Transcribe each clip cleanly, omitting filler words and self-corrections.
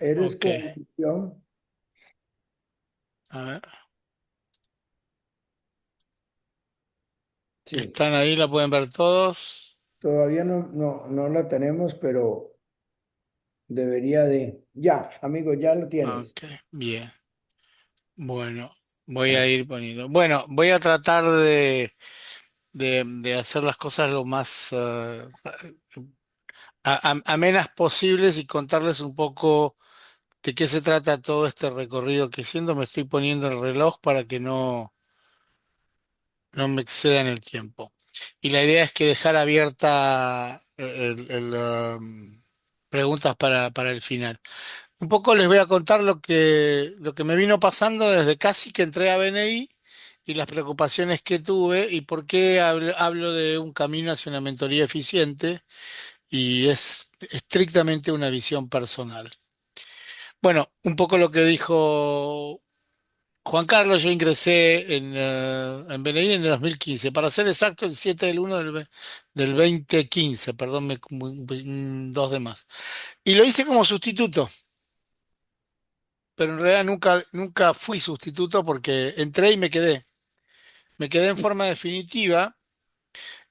Eres Ok, coanfitrión. a ver. Sí, Están ahí, la pueden ver todos. todavía no la tenemos, pero debería de. Ya, amigo, ya lo tienes. Ok, bien. Bueno, voy a ir poniendo. Bueno, voy a tratar de hacer las cosas lo más amenas posibles y contarles un poco de qué se trata todo este recorrido que siendo me estoy poniendo el reloj para que no me exceda en el tiempo. Y la idea es que dejar abierta preguntas para el final. Un poco les voy a contar lo que me vino pasando desde casi que entré a BNI y las preocupaciones que tuve y por qué hablo de un camino hacia una mentoría eficiente y es estrictamente una visión personal. Bueno, un poco lo que dijo Juan Carlos, yo ingresé en BNI en el 2015, para ser exacto, el 7 del 1 del 2015, perdón, un 2 de más. Y lo hice como sustituto, pero en realidad nunca fui sustituto porque entré y me quedé. Me quedé en forma definitiva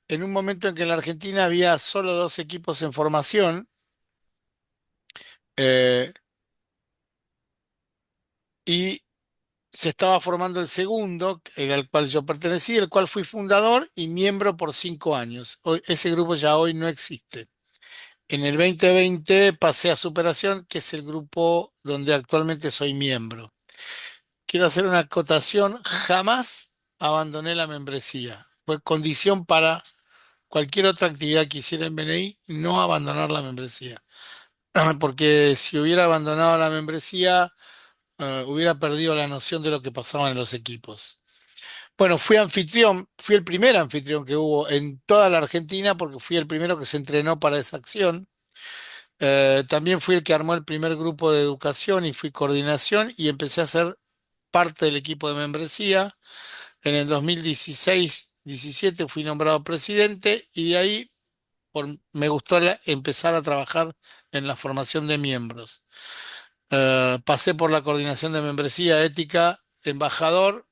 en un momento en que en la Argentina había solo dos equipos en formación eh, y se estaba formando el segundo, al cual yo pertenecí, el cual fui fundador y miembro por 5 años. Ese grupo ya hoy no existe. En el 2020 pasé a Superación, que es el grupo donde actualmente soy miembro. Quiero hacer una acotación, jamás abandoné la membresía. Fue condición para cualquier otra actividad que hiciera en BNI, no abandonar la membresía. Porque si hubiera abandonado la membresía, hubiera perdido la noción de lo que pasaba en los equipos. Bueno, fui anfitrión, fui el primer anfitrión que hubo en toda la Argentina porque fui el primero que se entrenó para esa acción. También fui el que armó el primer grupo de educación y fui coordinación y empecé a ser parte del equipo de membresía. En el 2016-17 fui nombrado presidente y de ahí me gustó empezar a trabajar en la formación de miembros. Pasé por la coordinación de membresía ética, embajador,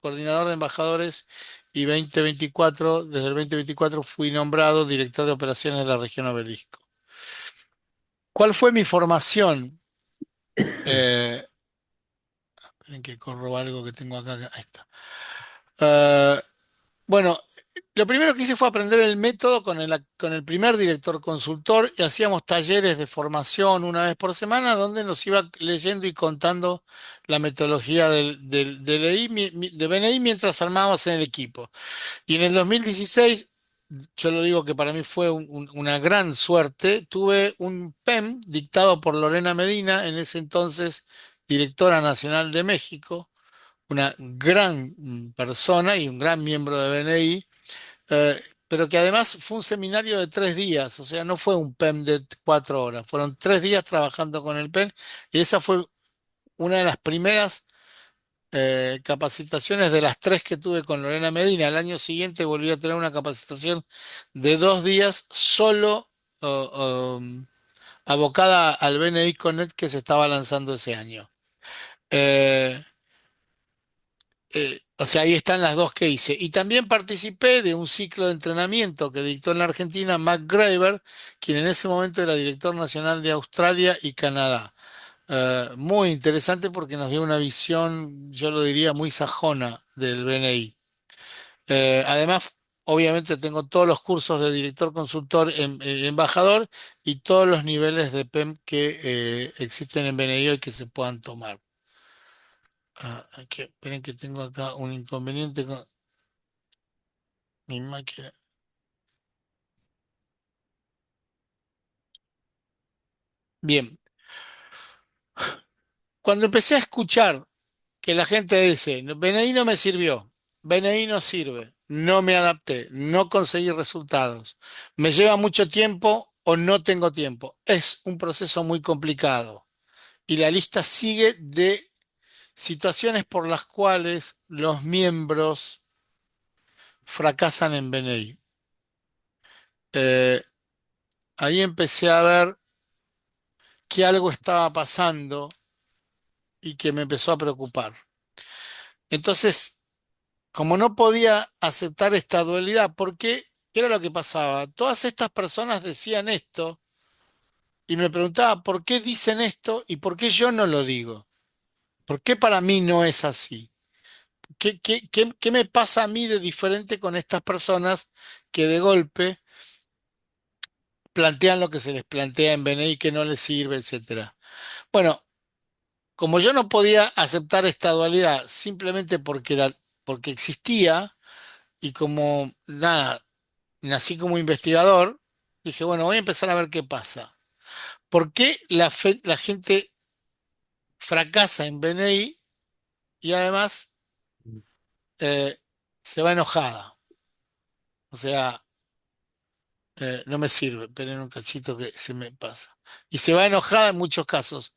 coordinador de embajadores y 2024, desde el 2024 fui nombrado director de operaciones de la región Obelisco. ¿Cuál fue mi formación? Eh, Esperen que corro algo que tengo acá. Ahí está. Eh, bueno, lo primero que hice fue aprender el método con el primer director consultor y hacíamos talleres de formación una vez por semana donde nos iba leyendo y contando la metodología del BNI, de BNI mientras armábamos en el equipo. Y en el 2016, yo lo digo que para mí fue una gran suerte, tuve un PEM dictado por Lorena Medina, en ese entonces directora nacional de México, una gran persona y un gran miembro de BNI, pero que además fue un seminario de 3 días, o sea, no fue un PEM de 4 horas, fueron 3 días trabajando con el PEM y esa fue una de las primeras capacitaciones de las tres que tuve con Lorena Medina. Al año siguiente volví a tener una capacitación de 2 días solo abocada al BNI Connect que se estaba lanzando ese año. Eh, o sea, ahí están las dos que hice. Y también participé de un ciclo de entrenamiento que dictó en la Argentina Mac Graver, quien en ese momento era director nacional de Australia y Canadá. Muy interesante porque nos dio una visión, yo lo diría, muy sajona del BNI. Además, obviamente tengo todos los cursos de director consultor, embajador y todos los niveles de PEM que existen en BNI y que se puedan tomar. Esperen que tengo acá un inconveniente con mi máquina. Bien, cuando empecé a escuchar que la gente dice, BNI no me sirvió, BNI no sirve, no me adapté, no conseguí resultados, me lleva mucho tiempo o no tengo tiempo, es un proceso muy complicado. Y la lista sigue de situaciones por las cuales los miembros fracasan en BNI. Ahí empecé a ver que algo estaba pasando y que me empezó a preocupar. Entonces, como no podía aceptar esta dualidad, porque ¿qué era lo que pasaba? Todas estas personas decían esto y me preguntaba por qué dicen esto y por qué yo no lo digo. ¿Por qué para mí no es así? ¿Qué me pasa a mí de diferente con estas personas que de golpe plantean lo que se les plantea en BNI que no les sirve, etcétera? Bueno, como yo no podía aceptar esta dualidad simplemente porque existía y como nada, nací como investigador, dije, bueno, voy a empezar a ver qué pasa. ¿Por qué la gente fracasa en BNI y además eh, se va enojada? O sea, no me sirve, esperen un cachito que se me pasa. Y se va enojada en muchos casos.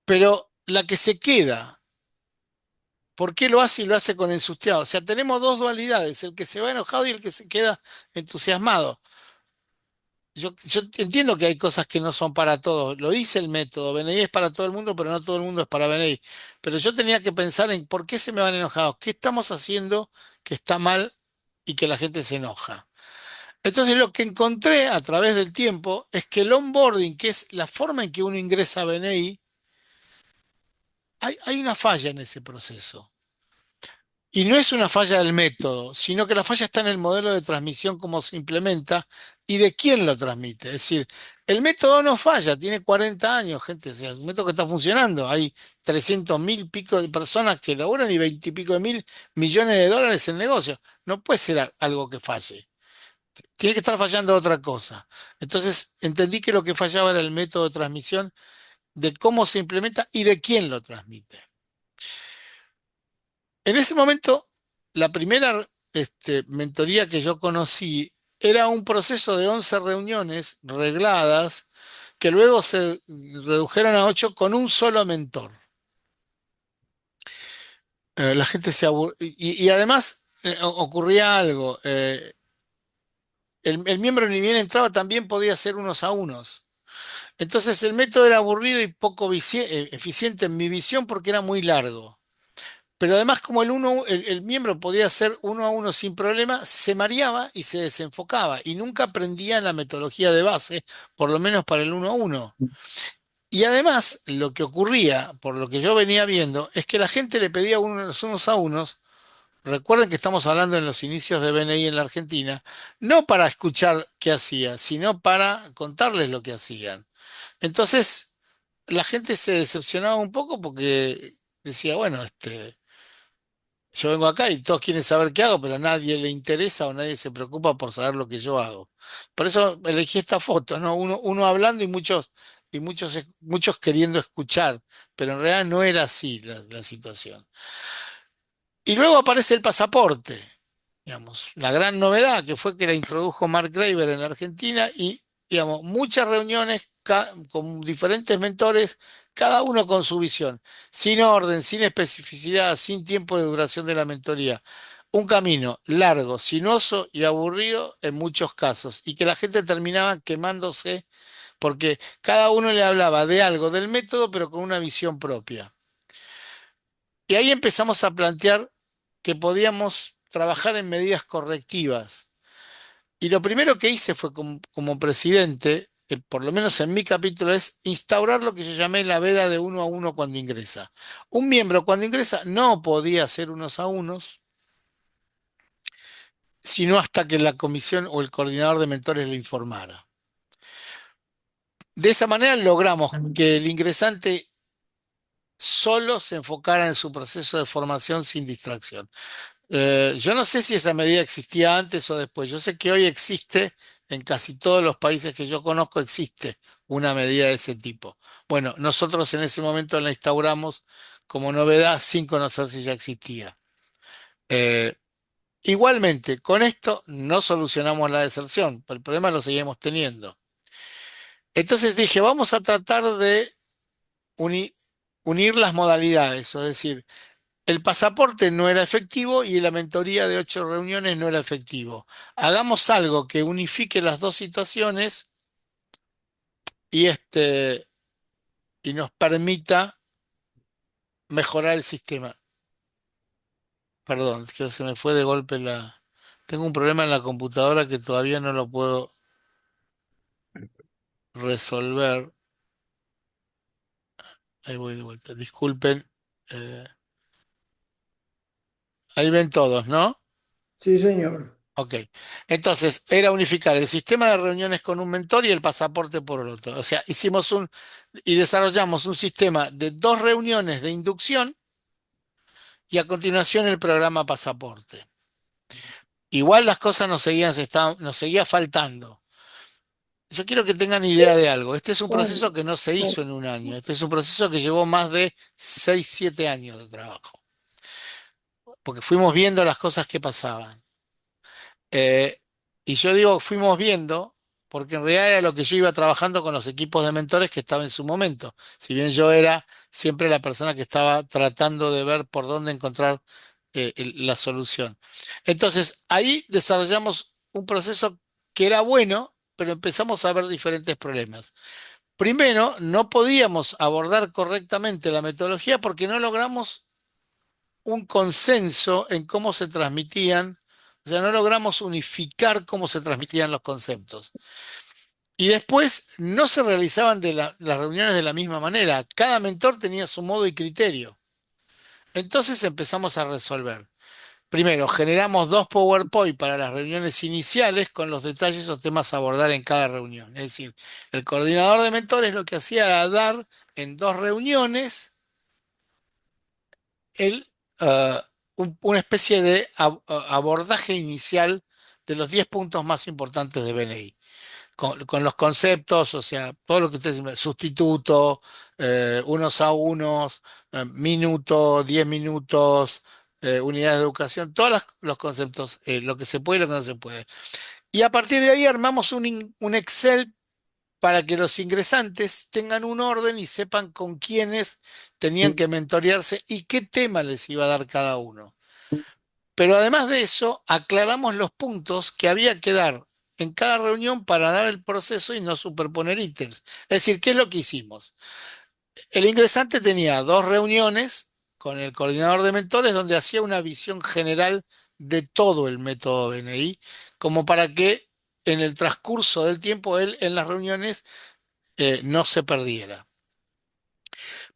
Pero la que se queda, ¿por qué lo hace y lo hace con entusiasmo? O sea, tenemos dos dualidades, el que se va enojado y el que se queda entusiasmado. Yo entiendo que hay cosas que no son para todos. Lo dice el método. BNI es para todo el mundo, pero no todo el mundo es para BNI. Pero yo tenía que pensar en por qué se me van enojados. ¿Qué estamos haciendo que está mal y que la gente se enoja? Entonces lo que encontré a través del tiempo es que el onboarding, que es la forma en que uno ingresa a BNI, hay una falla en ese proceso. Y no es una falla del método, sino que la falla está en el modelo de transmisión, cómo se implementa y de quién lo transmite. Es decir, el método no falla, tiene 40 años, gente, o sea, es un método que está funcionando. Hay 300.000 pico de personas que laburan y 20 y pico de mil millones de dólares en negocio. No puede ser algo que falle. Tiene que estar fallando otra cosa. Entonces entendí que lo que fallaba era el método de transmisión, de cómo se implementa y de quién lo transmite. En ese momento, la primera mentoría que yo conocí era un proceso de 11 reuniones regladas que luego se redujeron a 8 con un solo mentor. La gente se aburría y además ocurría algo. El miembro ni bien entraba también podía hacer unos a unos. Entonces el método era aburrido y poco eficiente en mi visión porque era muy largo. Pero además, como el miembro podía hacer uno a uno sin problema, se mareaba y se desenfocaba y nunca aprendía la metodología de base, por lo menos para el uno a uno. Y además, lo que ocurría, por lo que yo venía viendo, es que la gente le pedía unos a unos. Recuerden que estamos hablando en los inicios de BNI en la Argentina, no para escuchar qué hacía, sino para contarles lo que hacían. Entonces, la gente se decepcionaba un poco porque decía, bueno, yo vengo acá y todos quieren saber qué hago, pero a nadie le interesa o nadie se preocupa por saber lo que yo hago. Por eso elegí esta foto, ¿no? Uno hablando y muchos queriendo escuchar, pero en realidad no era así la situación. Y luego aparece el pasaporte, digamos, la gran novedad que fue que la introdujo Mark Graeber en la Argentina y, digamos, muchas reuniones con diferentes mentores, cada uno con su visión, sin orden, sin especificidad, sin tiempo de duración de la mentoría. Un camino largo, sinuoso y aburrido en muchos casos, y que la gente terminaba quemándose porque cada uno le hablaba de algo del método, pero con una visión propia. Y ahí empezamos a plantear que podíamos trabajar en medidas correctivas. Y lo primero que hice fue como presidente, por lo menos en mi capítulo, es instaurar lo que yo llamé la veda de uno a uno cuando ingresa. Un miembro cuando ingresa no podía hacer unos a unos, sino hasta que la comisión o el coordinador de mentores lo informara. De esa manera logramos que el ingresante solo se enfocara en su proceso de formación sin distracción. Yo no sé si esa medida existía antes o después. Yo sé que hoy existe, en casi todos los países que yo conozco, existe una medida de ese tipo. Bueno, nosotros en ese momento la instauramos como novedad sin conocer si ya existía. Eh, Igualmente, con esto no solucionamos la deserción, pero el problema lo seguimos teniendo. Entonces dije, vamos a tratar de uni- unir las modalidades, es decir, el pasaporte no era efectivo y la mentoría de 8 reuniones no era efectivo. Hagamos algo que unifique las dos situaciones y, y nos permita mejorar el sistema. Perdón, que se me fue de golpe la... Tengo un problema en la computadora que todavía no lo puedo resolver. Ahí voy de vuelta. Disculpen. eh, Ahí ven todos, ¿no? Sí, señor. Ok. Entonces, era unificar el sistema de reuniones con un mentor y el pasaporte por el otro. O sea, hicimos un y desarrollamos un sistema de dos reuniones de inducción y a continuación el programa pasaporte. Igual las cosas nos seguía faltando. Yo quiero que tengan idea de algo. Este es un proceso que no se hizo en un año. Este es un proceso que llevó más de 6, 7 años de trabajo, porque fuimos viendo las cosas que pasaban. Eh, y yo digo, fuimos viendo, porque en realidad era lo que yo iba trabajando con los equipos de mentores que estaba en su momento. Si bien yo era siempre la persona que estaba tratando de ver por dónde encontrar la solución. Entonces, ahí desarrollamos un proceso que era bueno, pero empezamos a ver diferentes problemas. Primero, no podíamos abordar correctamente la metodología porque no logramos un consenso en cómo se transmitían, o sea, no logramos unificar cómo se transmitían los conceptos. Y después no se realizaban las reuniones de la misma manera, cada mentor tenía su modo y criterio. Entonces empezamos a resolver. Primero, generamos dos PowerPoint para las reuniones iniciales con los detalles o temas a abordar en cada reunión. Es decir, el coordinador de mentores lo que hacía era dar en dos reuniones el, ah, una especie de abordaje inicial de los 10 puntos más importantes de BNI, con los conceptos, o sea, todo lo que ustedes dicen, sustituto, unos a unos, minuto, 10 minutos, unidades de educación, todos los conceptos, lo que se puede y lo que no se puede. Y a partir de ahí armamos un Excel para que los ingresantes tengan un orden y sepan con quiénes tenían que mentorearse y qué tema les iba a dar cada uno. Pero además de eso, aclaramos los puntos que había que dar en cada reunión para dar el proceso y no superponer ítems. Es decir, ¿qué es lo que hicimos? El ingresante tenía dos reuniones con el coordinador de mentores donde hacía una visión general de todo el método BNI, como para que en el transcurso del tiempo él en las reuniones no se perdiera.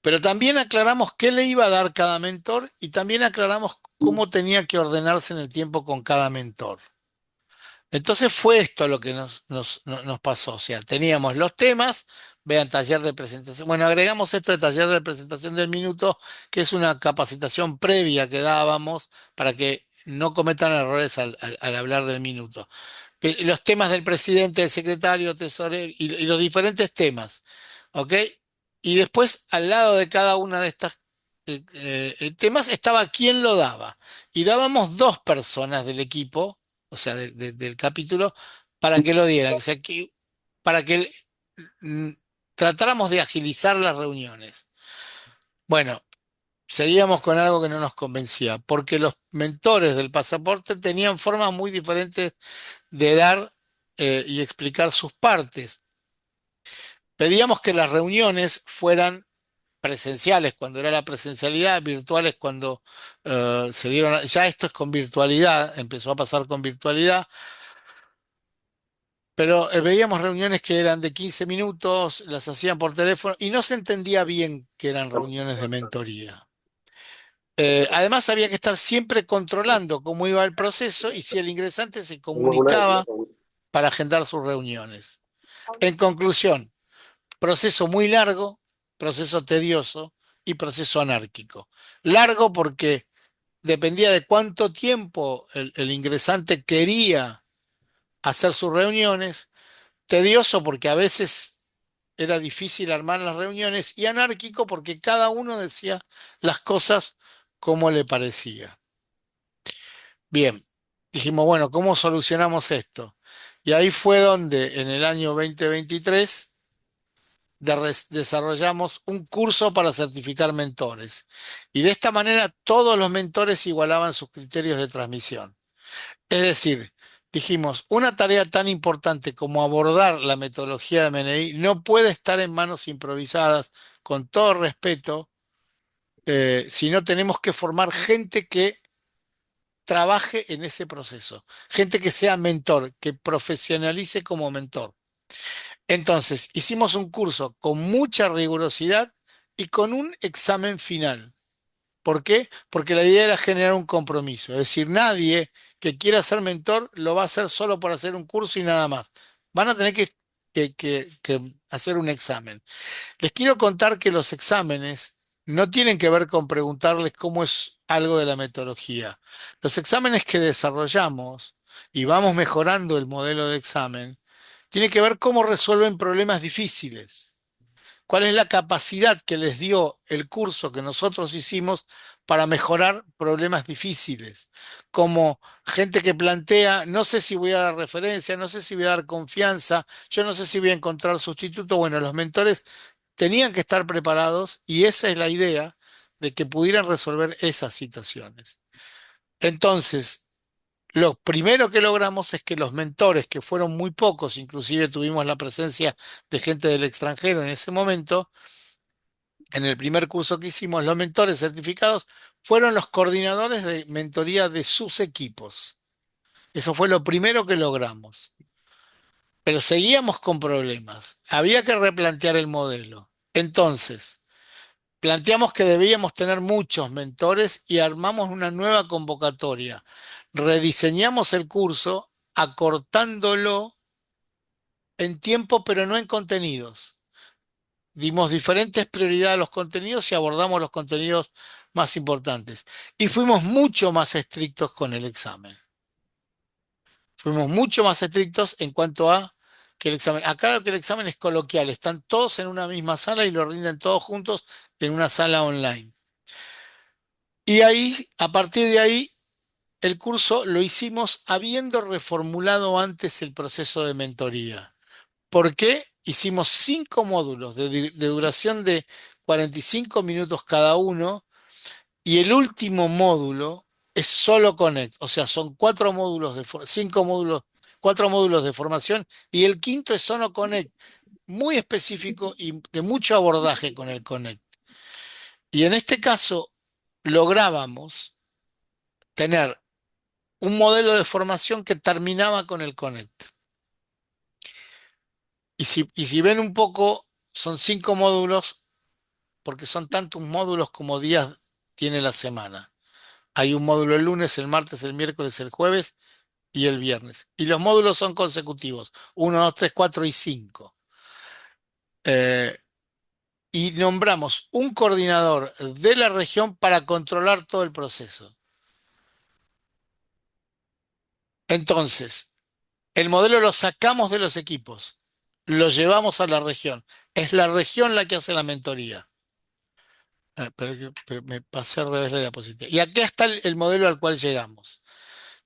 Pero también aclaramos qué le iba a dar cada mentor y también aclaramos cómo tenía que ordenarse en el tiempo con cada mentor. Entonces fue esto lo que nos pasó. O sea, teníamos los temas, vean taller de presentación. Bueno, agregamos esto de taller de presentación del minuto, que es una capacitación previa que dábamos para que no cometan errores al hablar del minuto. Los temas del presidente, del secretario, tesorero y los diferentes temas. ¿Ok? Y después, al lado de cada una de estas temas, estaba quién lo daba. Y dábamos dos personas del equipo, o sea, del capítulo, para que lo dieran. O sea, para que mm, tratáramos de agilizar las reuniones. Bueno, seguíamos con algo que no nos convencía, porque los mentores del pasaporte tenían formas muy diferentes de dar y explicar sus partes. Pedíamos que las reuniones fueran presenciales cuando era la presencialidad, virtuales cuando se dieron, ya esto es con virtualidad, empezó a pasar con virtualidad, pero veíamos reuniones que eran de 15 minutos, las hacían por teléfono y no se entendía bien que eran reuniones de mentoría. Además, había que estar siempre controlando cómo iba el proceso y si el ingresante se comunicaba para agendar sus reuniones. En conclusión, proceso muy largo, proceso tedioso y proceso anárquico. Largo porque dependía de cuánto tiempo el ingresante quería hacer sus reuniones. Tedioso porque a veces era difícil armar las reuniones y anárquico porque cada uno decía las cosas como le parecía. Bien, dijimos, bueno, ¿cómo solucionamos esto? Y ahí fue donde en el año 2023 desarrollamos un curso para certificar mentores. Y de esta manera todos los mentores igualaban sus criterios de transmisión. Es decir, dijimos, una tarea tan importante como abordar la metodología de MNI no puede estar en manos improvisadas, con todo respeto, sino tenemos que formar gente que trabaje en ese proceso, gente que sea mentor, que profesionalice como mentor. Entonces, hicimos un curso con mucha rigurosidad y con un examen final. ¿Por qué? Porque la idea era generar un compromiso. Es decir, nadie que quiera ser mentor lo va a hacer solo por hacer un curso y nada más. Van a tener que hacer un examen. Les quiero contar que los exámenes no tienen que ver con preguntarles cómo es algo de la metodología. Los exámenes que desarrollamos y vamos mejorando el modelo de examen, tienen que ver cómo resuelven problemas difíciles. ¿Cuál es la capacidad que les dio el curso que nosotros hicimos para mejorar problemas difíciles? Como gente que plantea, no sé si voy a dar referencia, no sé si voy a dar confianza, yo no sé si voy a encontrar sustituto. Bueno, los mentores tenían que estar preparados y esa es la idea de que pudieran resolver esas situaciones. Entonces, lo primero que logramos es que los mentores, que fueron muy pocos, inclusive tuvimos la presencia de gente del extranjero en ese momento, en el primer curso que hicimos, los mentores certificados fueron los coordinadores de mentoría de sus equipos. Eso fue lo primero que logramos. Pero seguíamos con problemas. Había que replantear el modelo. Entonces, planteamos que debíamos tener muchos mentores y armamos una nueva convocatoria. Rediseñamos el curso acortándolo en tiempo, pero no en contenidos. Dimos diferentes prioridades a los contenidos y abordamos los contenidos más importantes. Y fuimos mucho más estrictos con el examen. Fuimos mucho más estrictos en cuanto a que el examen, acá que el examen es coloquial, están todos en una misma sala y lo rinden todos juntos en una sala online. Y ahí, a partir de ahí, el curso lo hicimos habiendo reformulado antes el proceso de mentoría. ¿Por qué? Hicimos 5 módulos de duración de 45 minutos cada uno y el último módulo es solo Connect. O sea, son 4 módulos 5 módulos, 4 módulos de formación y el quinto es solo Connect, muy específico y de mucho abordaje con el Connect. Y en este caso lográbamos tener un modelo de formación que terminaba con el Connect. Y si ven un poco, son 5 módulos, porque son tantos módulos como días tiene la semana. Hay un módulo el lunes, el martes, el miércoles, el jueves y el viernes. Y los módulos son consecutivos, 1, 2, 3, 4 y 5. Eh, y nombramos un coordinador de la región para controlar todo el proceso. Entonces, el modelo lo sacamos de los equipos, lo llevamos a la región. Es la región la que hace la mentoría. Pero me pasé al revés la diapositiva. Y acá está el modelo al cual llegamos.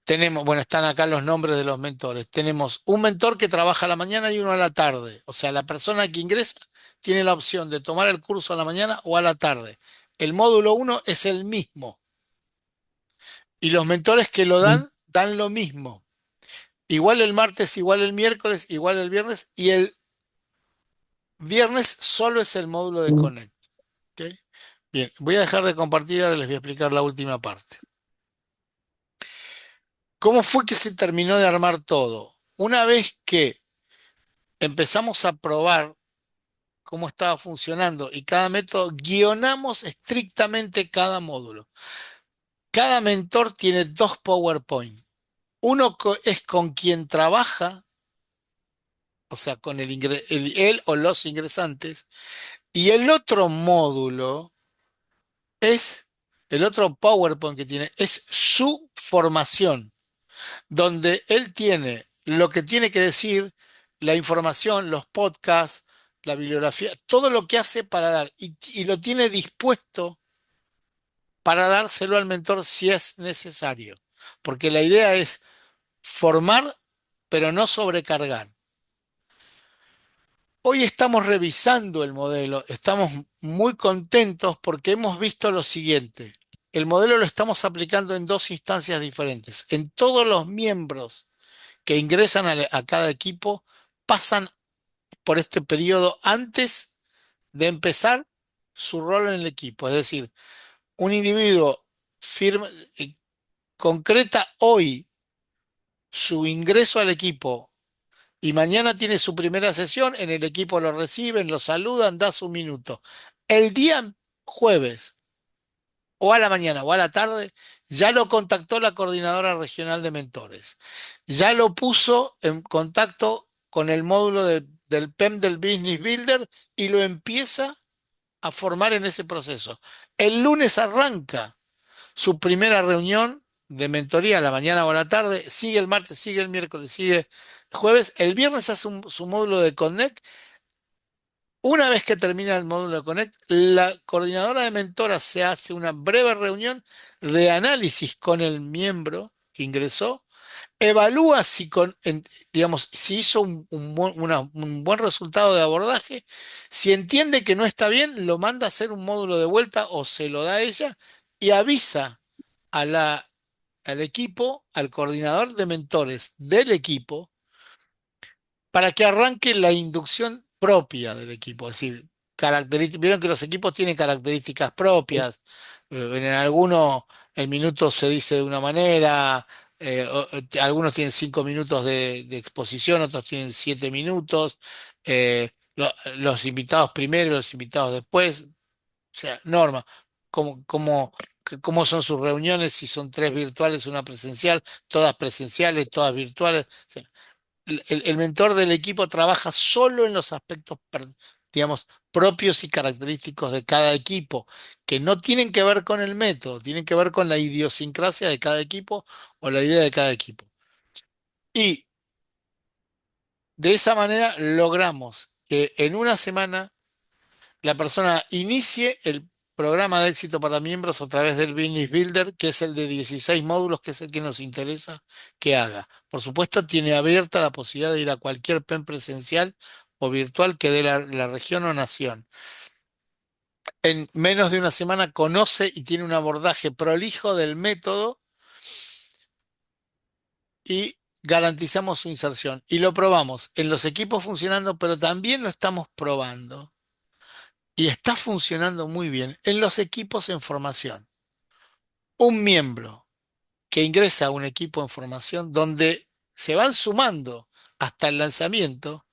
Tenemos, bueno, están acá los nombres de los mentores. Tenemos un mentor que trabaja a la mañana y uno a la tarde. O sea, la persona que ingresa tiene la opción de tomar el curso a la mañana o a la tarde. El módulo uno es el mismo. Y los mentores que lo dan, dan lo mismo. Igual el martes, igual el miércoles, igual el viernes. Y el viernes solo es el módulo de Connect. ¿Ok? Bien, voy a dejar de compartir, ahora les voy a explicar la última parte. ¿Cómo fue que se terminó de armar todo? Una vez que empezamos a probar cómo estaba funcionando y cada método, guionamos estrictamente cada módulo. Cada mentor tiene 2 PowerPoint. Uno es con quien trabaja, o sea, con él o los ingresantes, y el otro módulo es, el otro PowerPoint que tiene, es su formación, donde él tiene lo que tiene que decir, la información, los podcasts, la bibliografía, todo lo que hace para dar y lo tiene dispuesto para dárselo al mentor si es necesario. Porque la idea es formar, pero no sobrecargar. Hoy estamos revisando el modelo, estamos muy contentos porque hemos visto lo siguiente. El modelo lo estamos aplicando en 2 instancias diferentes. En todos los miembros que ingresan a cada equipo pasan por este periodo antes de empezar su rol en el equipo. Es decir, un individuo firma, eh, concreta hoy su ingreso al equipo y mañana tiene su primera sesión, en el equipo lo reciben, lo saludan, da su minuto. El día jueves, o a la mañana o a la tarde, ya lo contactó la coordinadora regional de mentores. Ya lo puso en contacto con el módulo del PEM del Business Builder y lo empieza a formar en ese proceso. El lunes arranca su primera reunión de mentoría a la mañana o a la tarde, sigue el martes, sigue el miércoles, sigue el jueves. El viernes hace su módulo de Connect. Una vez que termina el módulo de Connect, la coordinadora de mentoras se hace una breve reunión de análisis con el miembro que ingresó, evalúa si, digamos, si hizo un buen resultado de abordaje, si entiende que no está bien, lo manda a hacer un módulo de vuelta o se lo da a ella y avisa a al equipo, al coordinador de mentores del equipo, para que arranque la inducción propia del equipo. Es decir, vieron que los equipos tienen características propias. En alguno el minuto se dice de una manera, algunos tienen 5 minutos de exposición, otros tienen 7 minutos. Los invitados primero, los invitados después. O sea, Norma, ¿cómo son sus reuniones? Si son tres virtuales, una presencial, todas presenciales, todas virtuales. O sea, el mentor del equipo trabaja solo en los aspectos, digamos, propios y característicos de cada equipo, que no tienen que ver con el método, tienen que ver con la idiosincrasia de cada equipo o la idea de cada equipo. Y de esa manera logramos que en una semana la persona inicie el programa de éxito para miembros a través del Business Builder, que es el de 16 módulos, que es el que nos interesa que haga. Por supuesto, tiene abierta la posibilidad de ir a cualquier PEN presencial o virtual que dé la región o nación. En menos de una semana conoce y tiene un abordaje prolijo del método y garantizamos su inserción. Y lo probamos en los equipos funcionando, pero también lo estamos probando y está funcionando muy bien en los equipos en formación. Un miembro que ingresa a un equipo en formación donde se van sumando hasta el lanzamiento.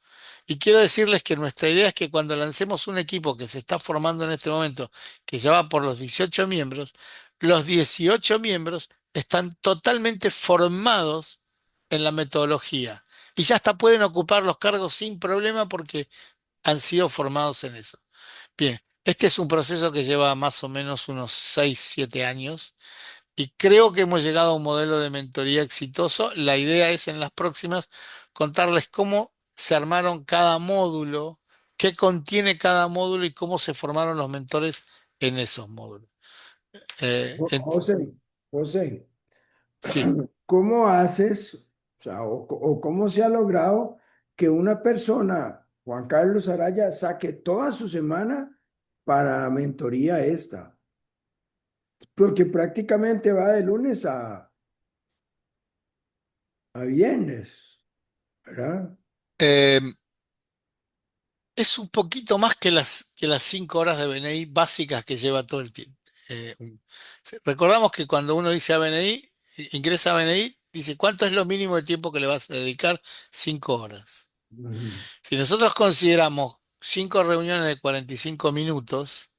Y quiero decirles que nuestra idea es que cuando lancemos un equipo que se está formando en este momento, que ya va por los 18 miembros, los 18 miembros están totalmente formados en la metodología. Y ya hasta pueden ocupar los cargos sin problema porque han sido formados en eso. Bien, este es un proceso que lleva más o menos unos 6 7 años y creo que hemos llegado a un modelo de mentoría exitoso. La idea es en las próximas contarles cómo se armaron cada módulo, qué contiene cada módulo y cómo se formaron los mentores en esos módulos. Eh, en- José, José, sí, ¿cómo haces, o sea, o cómo se ha logrado que una persona, Juan Carlos Araya, saque toda su semana para mentoría esta? Porque prácticamente va de lunes a viernes, ¿verdad? eh, es un poquito más que las 5 horas de BNI básicas que lleva todo el tiempo. Recordamos que cuando uno dice a BNI, ingresa a BNI, dice, ¿cuánto es lo mínimo de tiempo que le vas a dedicar? 5 horas. Ujú. Si nosotros consideramos 5 reuniones de 45 minutos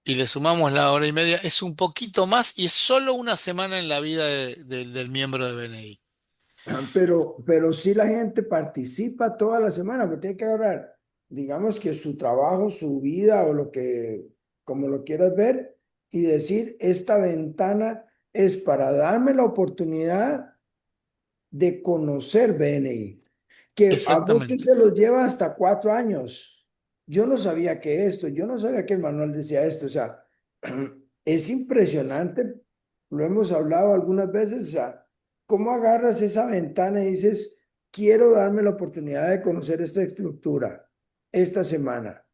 y le sumamos la hora y media, es un poquito más y es solo una semana en la vida del miembro de BNI. Pero sí la gente participa toda la semana, porque tiene que ahorrar, digamos que su trabajo, su vida o lo que, como lo quieras ver, y decir, esta ventana es para darme la oportunidad de conocer BNI, que a muchos Exactamente. se los lleva hasta 4 años. Yo no sabía que esto, yo no sabía que el manual decía esto, o sea, es impresionante, lo hemos hablado algunas veces, o sea, cómo agarras esa ventana y dices, quiero darme la oportunidad de conocer esta estructura esta semana.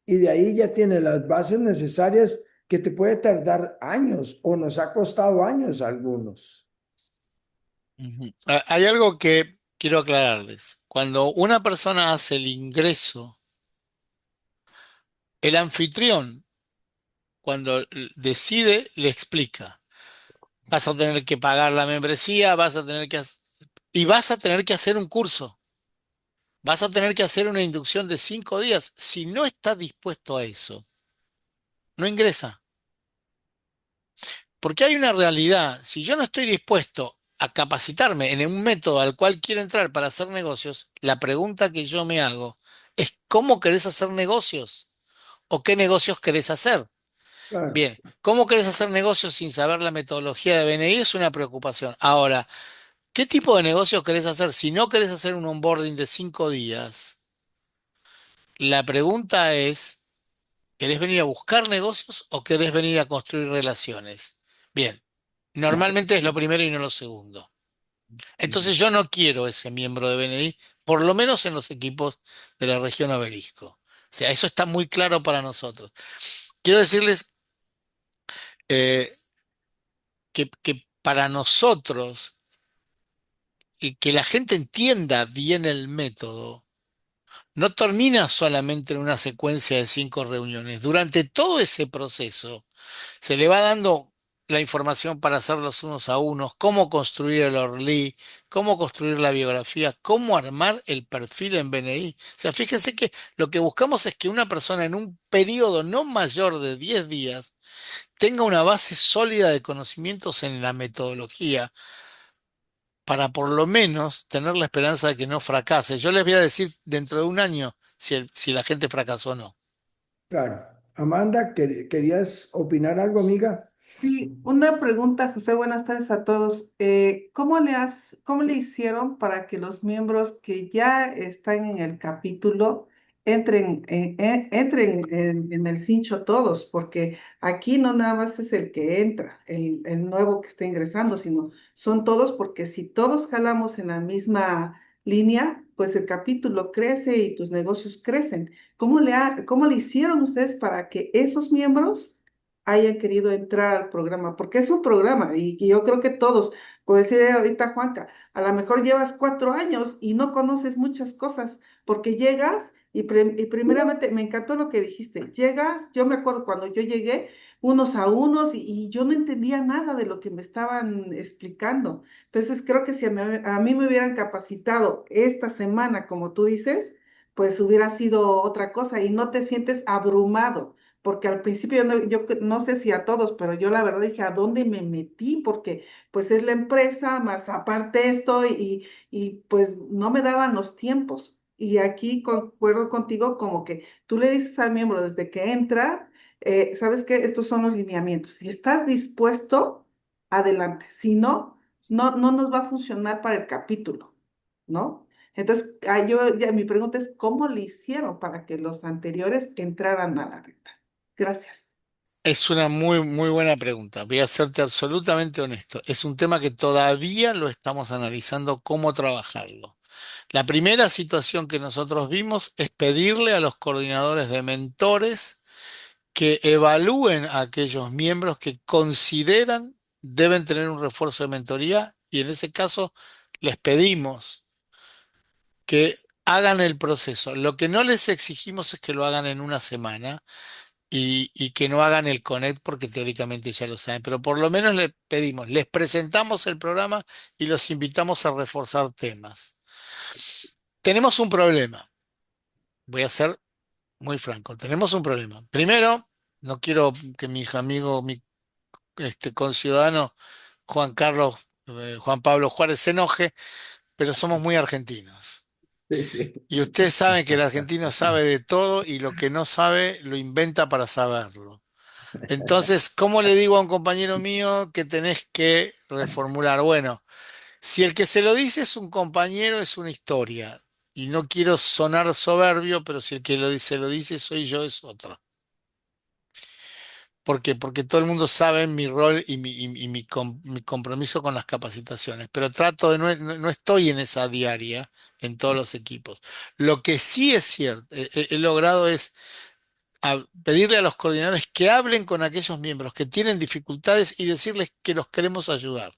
Y de ahí ya tiene las bases necesarias que te puede tardar años o nos ha costado años a algunos. Ujú. Hay algo que quiero aclararles. Cuando una persona hace el ingreso, el anfitrión, cuando decide, le explica. Vas a tener que pagar la membresía, vas a tener que y vas a tener que hacer un curso. Vas a tener que hacer una inducción de 5 días. Si no está dispuesto a eso, no ingresa. Porque hay una realidad. Si yo no estoy dispuesto a capacitarme en un método al cual quiero entrar para hacer negocios, la pregunta que yo me hago es ¿cómo querés hacer negocios? ¿O qué negocios querés hacer? Claro, Bien, ¿cómo querés hacer negocios sin saber la metodología de BNI? Es una preocupación. Ahora, ¿qué tipo de negocios querés hacer? Si no querés hacer un onboarding de 5 días, la pregunta es, ¿querés venir a buscar negocios o querés venir a construir relaciones? Bien, normalmente es lo primero y no lo segundo. Entonces yo no quiero ese miembro de BNI, por lo menos en los equipos de la región Obelisco. O sea, eso está muy claro para nosotros. Quiero decirles que para nosotros, y que la gente entienda bien el método, no termina solamente en una secuencia de 5 reuniones. Durante todo ese proceso se le va dando la información para hacer los unos a unos, cómo construir el Orly, cómo construir la biografía, cómo armar el perfil en BNI. O sea, fíjense que lo que buscamos es que una persona en un periodo no mayor de 10 días tenga una base sólida de conocimientos en la metodología para por lo menos tener la esperanza de que no fracase. Yo les voy a decir dentro de un año si la gente fracasó o no. claro. Amanda, ¿querías opinar algo, amiga? Sí, una pregunta, José, buenas tardes a todos. ¿Cómo le hicieron para que los miembros que ya están en el capítulo entren en el cincho todos? Porque aquí no nada más es el que entra, el nuevo que está ingresando, sino son todos, porque si todos jalamos en la misma línea, pues el capítulo crece y tus negocios crecen. ¿Cómo le hicieron ustedes para que esos miembros hayan querido entrar al programa? Porque es un programa y yo creo que todos, como decía ahorita Juanca, a lo mejor llevas 4 años y no conoces muchas cosas, porque llegas y primeramente me encantó lo que dijiste, llegas, yo me acuerdo cuando yo llegué unos a unos y yo no entendía nada de lo que me estaban explicando. Entonces creo que si a mí me hubieran capacitado esta semana, como tú dices, pues hubiera sido otra cosa y no te sientes abrumado porque al principio yo no sé si a todos, pero yo la verdad dije, ¿a dónde me metí? Porque pues es la empresa, más aparte esto, y pues no me daban los tiempos. Y aquí concuerdo contigo como que tú le dices al miembro desde que entra, ¿sabes qué? Estos son los lineamientos. Si estás dispuesto, adelante. Si no, no nos va a funcionar para el capítulo, ¿no? Entonces, mi pregunta es, ¿cómo le hicieron para que los anteriores entraran a la red? Gracias. Es una muy, muy buena pregunta. Voy a serte absolutamente honesto. Es un tema que todavía lo estamos analizando cómo trabajarlo. La primera situación que nosotros vimos es pedirle a los coordinadores de mentores que evalúen a aquellos miembros que consideran deben tener un refuerzo de mentoría y en ese caso les pedimos que hagan el proceso. Lo que no les exigimos es que lo hagan en una semana y que no hagan el Connect porque teóricamente ya lo saben, pero por lo menos les pedimos, les presentamos el programa y los invitamos a reforzar temas. Tenemos un problema, voy a ser muy franco, tenemos un problema. Primero, no quiero que mi amigo, mi conciudadano Juan Pablo Juárez se enoje, pero somos muy argentinos. Sí, sí. Y ustedes saben que el argentino sabe de todo y lo que no sabe lo inventa para saberlo. Entonces, ¿cómo le digo a un compañero mío que tenés que reformular? Bueno, si el que se lo dice es un compañero, es una historia. Y no quiero sonar soberbio, pero si el que se lo dice soy yo, es otro. ¿Por qué? Porque todo el mundo sabe mi rol y mi compromiso con las capacitaciones, pero trato de no estoy en esa diaria en todos los equipos. Lo que sí es cierto, he logrado es pedirle a los coordinadores que hablen con aquellos miembros que tienen dificultades y decirles que los queremos ayudar.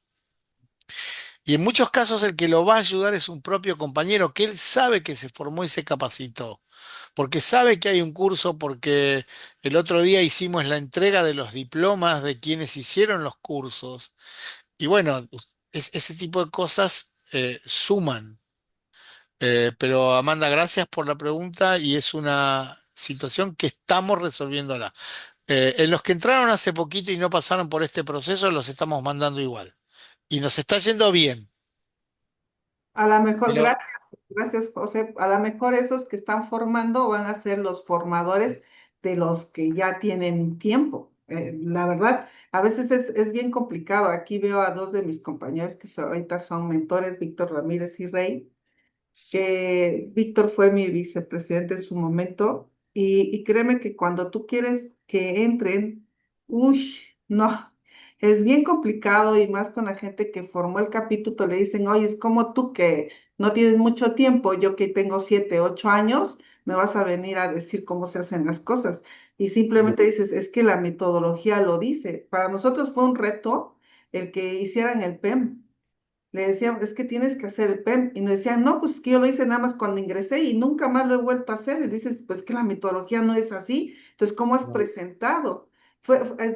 Y en muchos casos el que lo va a ayudar es un propio compañero, que él sabe que se formó y se capacitó, porque sabe que hay un curso, porque el otro día hicimos la entrega de los diplomas de quienes hicieron los cursos. Y bueno, ese tipo de cosas suman. Pero Amanda, gracias por la pregunta y es una situación que estamos resolviéndola. En los que entraron hace poquito y no pasaron por este proceso, los estamos mandando igual. Y nos está yendo bien. A lo mejor, Pero gracias, gracias, José. A lo mejor esos que están formando van a ser los formadores de los que ya tienen tiempo. La verdad, a veces es bien complicado. Aquí veo a dos de mis compañeros que ahorita son mentores, Víctor Ramírez y Rey. Víctor fue mi vicepresidente en su momento y créeme que cuando tú quieres que entren, uy, no, es bien complicado y más con la gente que formó el capítulo, le dicen, oye, es como tú que no tienes mucho tiempo, yo que tengo 7, 8 años, me vas a venir a decir cómo se hacen las cosas. Y simplemente dices, es que la metodología lo dice. Para nosotros fue un reto el que hicieran el PEM. Le decían, es que tienes que hacer el PEM. Y nos decían, no, pues es que yo lo hice nada más cuando ingresé y nunca más lo he vuelto a hacer. Y dices, pues que la metodología no es así. Entonces, ¿cómo es No. presentado?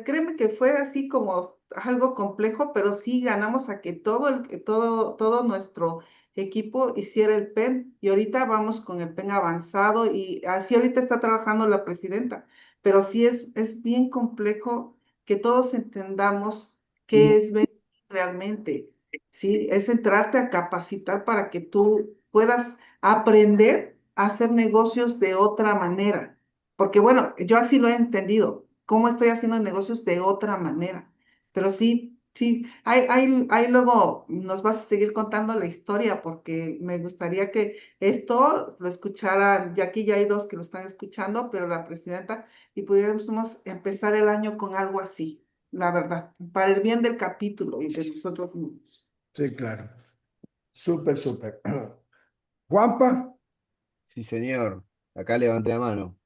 Créeme que fue así como algo complejo, pero sí ganamos a que todo nuestro equipo hiciera el PEM. Y ahorita vamos con el PEM avanzado y así ahorita está trabajando la presidenta. Pero sí es bien complejo que todos entendamos qué Y, es venir realmente. ¿Sí? Es entrarte a capacitar para que tú puedas aprender a hacer negocios de otra manera. Porque bueno, yo así lo he entendido, cómo estoy haciendo negocios de otra manera. Pero sí, sí, hay luego nos vas a seguir contando la historia porque me gustaría que esto lo escucharan, ya aquí ya hay dos que lo están escuchando, pero la presidenta, y pudiéramos empezar el año con algo así, la verdad, para el bien del capítulo y de nosotros mismos. sí, claro. Súper, súper. Juanpa, Sí, señor. Acá levanté la mano.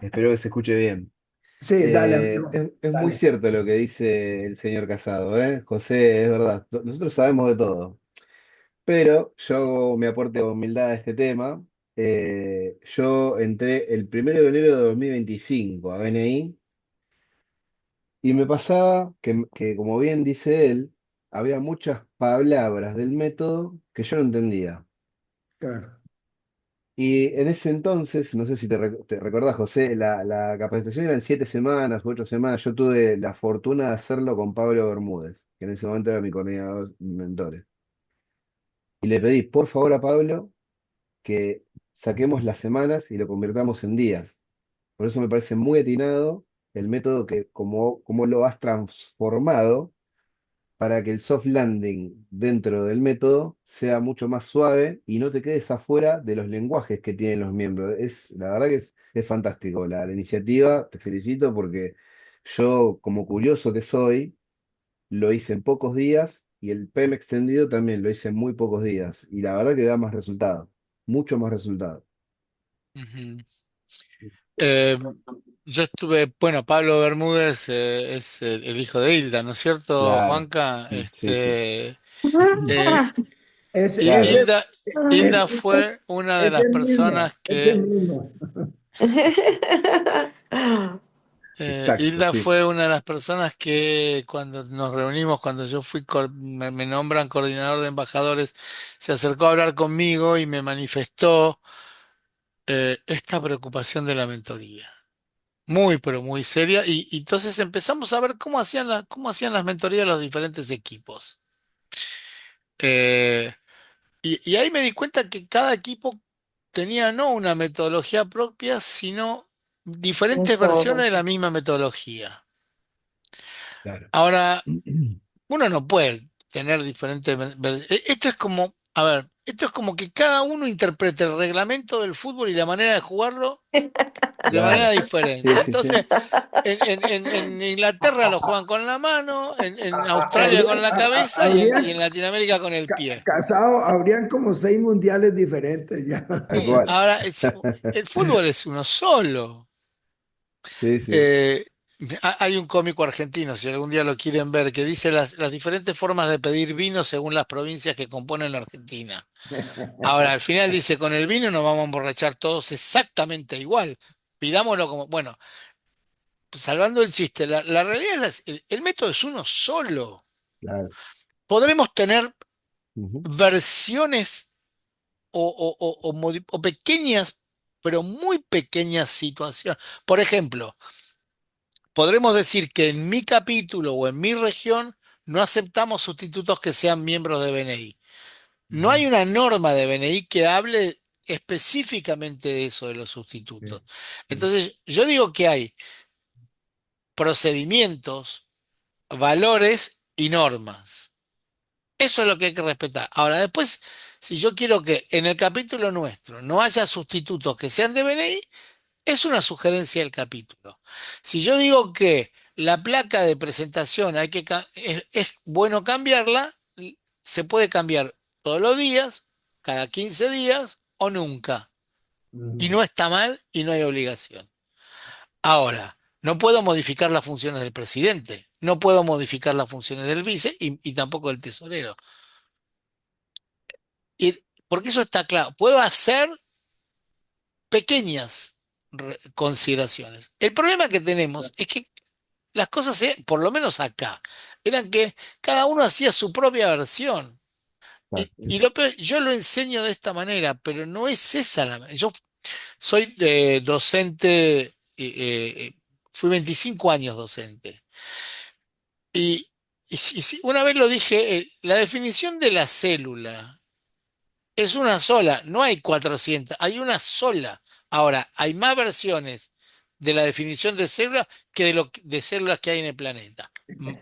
Espero que se escuche bien. sí, dale, amigo. Es muy Dale. cierto lo que dice el señor Casado, ¿eh? José, es verdad. Nosotros sabemos de todo. Pero yo hago mi aporte de humildad a este tema. Yo entré el 1 de enero de 2025 a BNI y me pasaba que, como bien dice él, había muchas palabras del método que yo no entendía. Claro, Y en ese entonces, no sé si te recordás, José, la capacitación eran 7 semanas u 8 semanas. Yo tuve la fortuna de hacerlo con Pablo Bermúdez, que en ese momento era mi coordinador de mentores. Y le pedí, por favor, a Pablo que saquemos las semanas y lo convirtamos en días. Por eso me parece muy atinado el método que, como lo has transformado para que el soft landing dentro del método sea mucho más suave y no te quedes afuera de los lenguajes que tienen los miembros. La verdad que es fantástico la iniciativa, te felicito porque yo, como curioso que soy, lo hice en pocos días y el PEM extendido también lo hice en muy pocos días y la verdad que da más resultado, mucho más resultado. ujú. Eh, yo estuve, bueno, Pablo Bermúdez es el hijo de Hilda, ¿no es cierto, Claro, Juanca? sí, sí. Eh, ese, Claro, Hilda, ese, Hilda fue una de las ese mismo, personas ese que mismo. exacto, Hilda sí. fue una de las personas que cuando nos reunimos, cuando yo fui, me nombran coordinador de embajadores, se acercó a hablar conmigo y me manifestó esta preocupación de la mentoría. Muy, pero muy seria. Y entonces empezamos a ver cómo hacían las mentorías los diferentes equipos. Eh, y ahí me di cuenta que cada equipo tenía no una metodología propia, sino Un diferentes versiones todo. de la misma metodología. Claro. Ahora, uno no puede tener diferentes... Esto es como, a ver, esto es como que cada uno interprete el reglamento del fútbol y la manera de jugarlo de manera Claro. Sí, diferente. sí, sí. Entonces, en Inglaterra lo juegan con la mano, en Australia con Habrían, la cabeza y en habrían Latinoamérica con el pie. casado, habrían como 6 mundiales diferentes ya. Tal cual. Ahora, el fútbol es uno solo. Sí, sí. Eh, Hay un cómico argentino, si algún día lo quieren ver, que dice las diferentes formas de pedir vino según las provincias que componen la Argentina. Ahora, al final dice, con el vino nos vamos a emborrachar todos exactamente igual. Pidámoslo como, bueno, salvando el chiste, la realidad es el método es uno solo. Claro. Podremos tener Ujú. versiones o pequeñas, pero muy pequeñas situaciones. Por ejemplo, podremos decir que en mi capítulo o en mi región no aceptamos sustitutos que sean miembros de BNI. No Ujú. hay una norma de BNI que hable específicamente de eso, de los Sí, sustitutos. sí. Entonces, yo digo que hay procedimientos, valores y normas. Eso es lo que hay que respetar. Ahora, después, si yo quiero que en el capítulo nuestro no haya sustitutos que sean de BNI, es una sugerencia del capítulo. Si yo digo que la placa de presentación es bueno cambiarla, se puede cambiar todos los días, cada 15 días o nunca. Y Ujú. no está mal y no hay obligación. Ahora, no puedo modificar las funciones del presidente, no puedo modificar las funciones del vice y tampoco del tesorero. Porque eso está claro. Puedo hacer pequeñas consideraciones. El problema que tenemos es que las cosas, por lo menos acá, eran que cada uno hacía su propia versión. Y Es- lo peor, yo lo enseño de esta manera, pero no es esa la manera. Yo soy docente, fui 25 años docente. Y, una vez lo dije, la definición de la célula es una sola, no hay 400, hay una sola. Ahora, hay más versiones de la definición de célula que de células que hay en el planeta.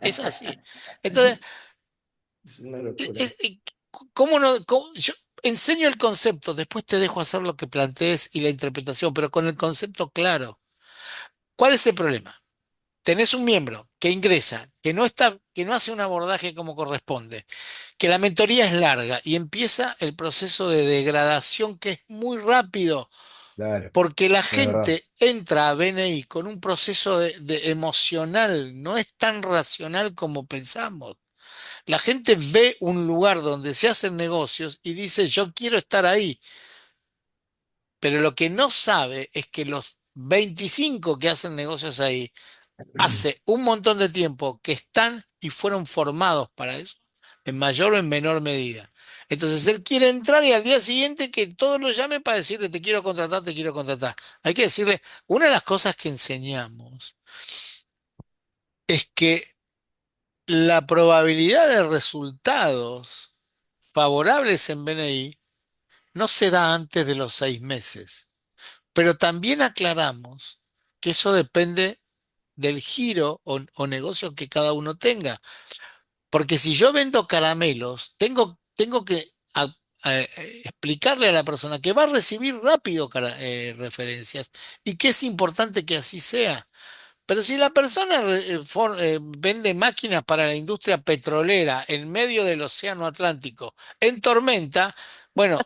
Es así. Entonces, es una locura. ¿cómo no? Yo enseño el concepto, después te dejo hacer lo que plantees y la interpretación, pero con el concepto claro. ¿Cuál es el problema? Tenés un miembro que ingresa, que no hace un abordaje como corresponde, que la mentoría es larga y empieza el proceso de degradación que es muy rápido, Claro, porque la es verdad. gente entra a BNI con un proceso de emocional, no es tan racional como pensamos. La gente ve un lugar donde se hacen negocios y dice, yo quiero estar ahí, pero lo que no sabe es que los 25 que hacen negocios ahí hace un montón de tiempo que están y fueron formados para eso, en mayor o en menor medida. Entonces él quiere entrar y al día siguiente que todos lo llamen para decirle te quiero contratar, te quiero contratar. Hay que decirle, una de las cosas que enseñamos es que la probabilidad de resultados favorables en BNI no se da antes de los 6 meses. Pero también aclaramos que eso depende del giro o negocio que cada uno tenga. Porque si yo vendo caramelos, tengo que explicarle a la persona que va a recibir rápido referencias y que es importante que así sea. Pero si la persona vende máquinas para la industria petrolera en medio del Océano Atlántico en tormenta, bueno,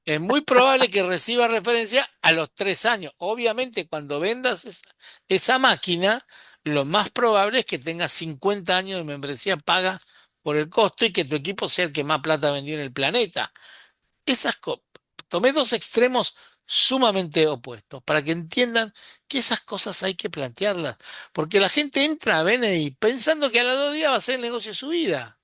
es muy probable que reciba referencia a los 3 años. Obviamente, cuando vendas esa máquina, lo más probable es que tengas 50 años de membresía paga por el costo y que tu equipo sea el que más plata vendió en el planeta. Esas co- Tomé dos extremos sumamente opuestos para que entiendan que esas cosas hay que plantearlas, porque la gente entra a BNI pensando que a los 2 días va a ser el negocio de su vida.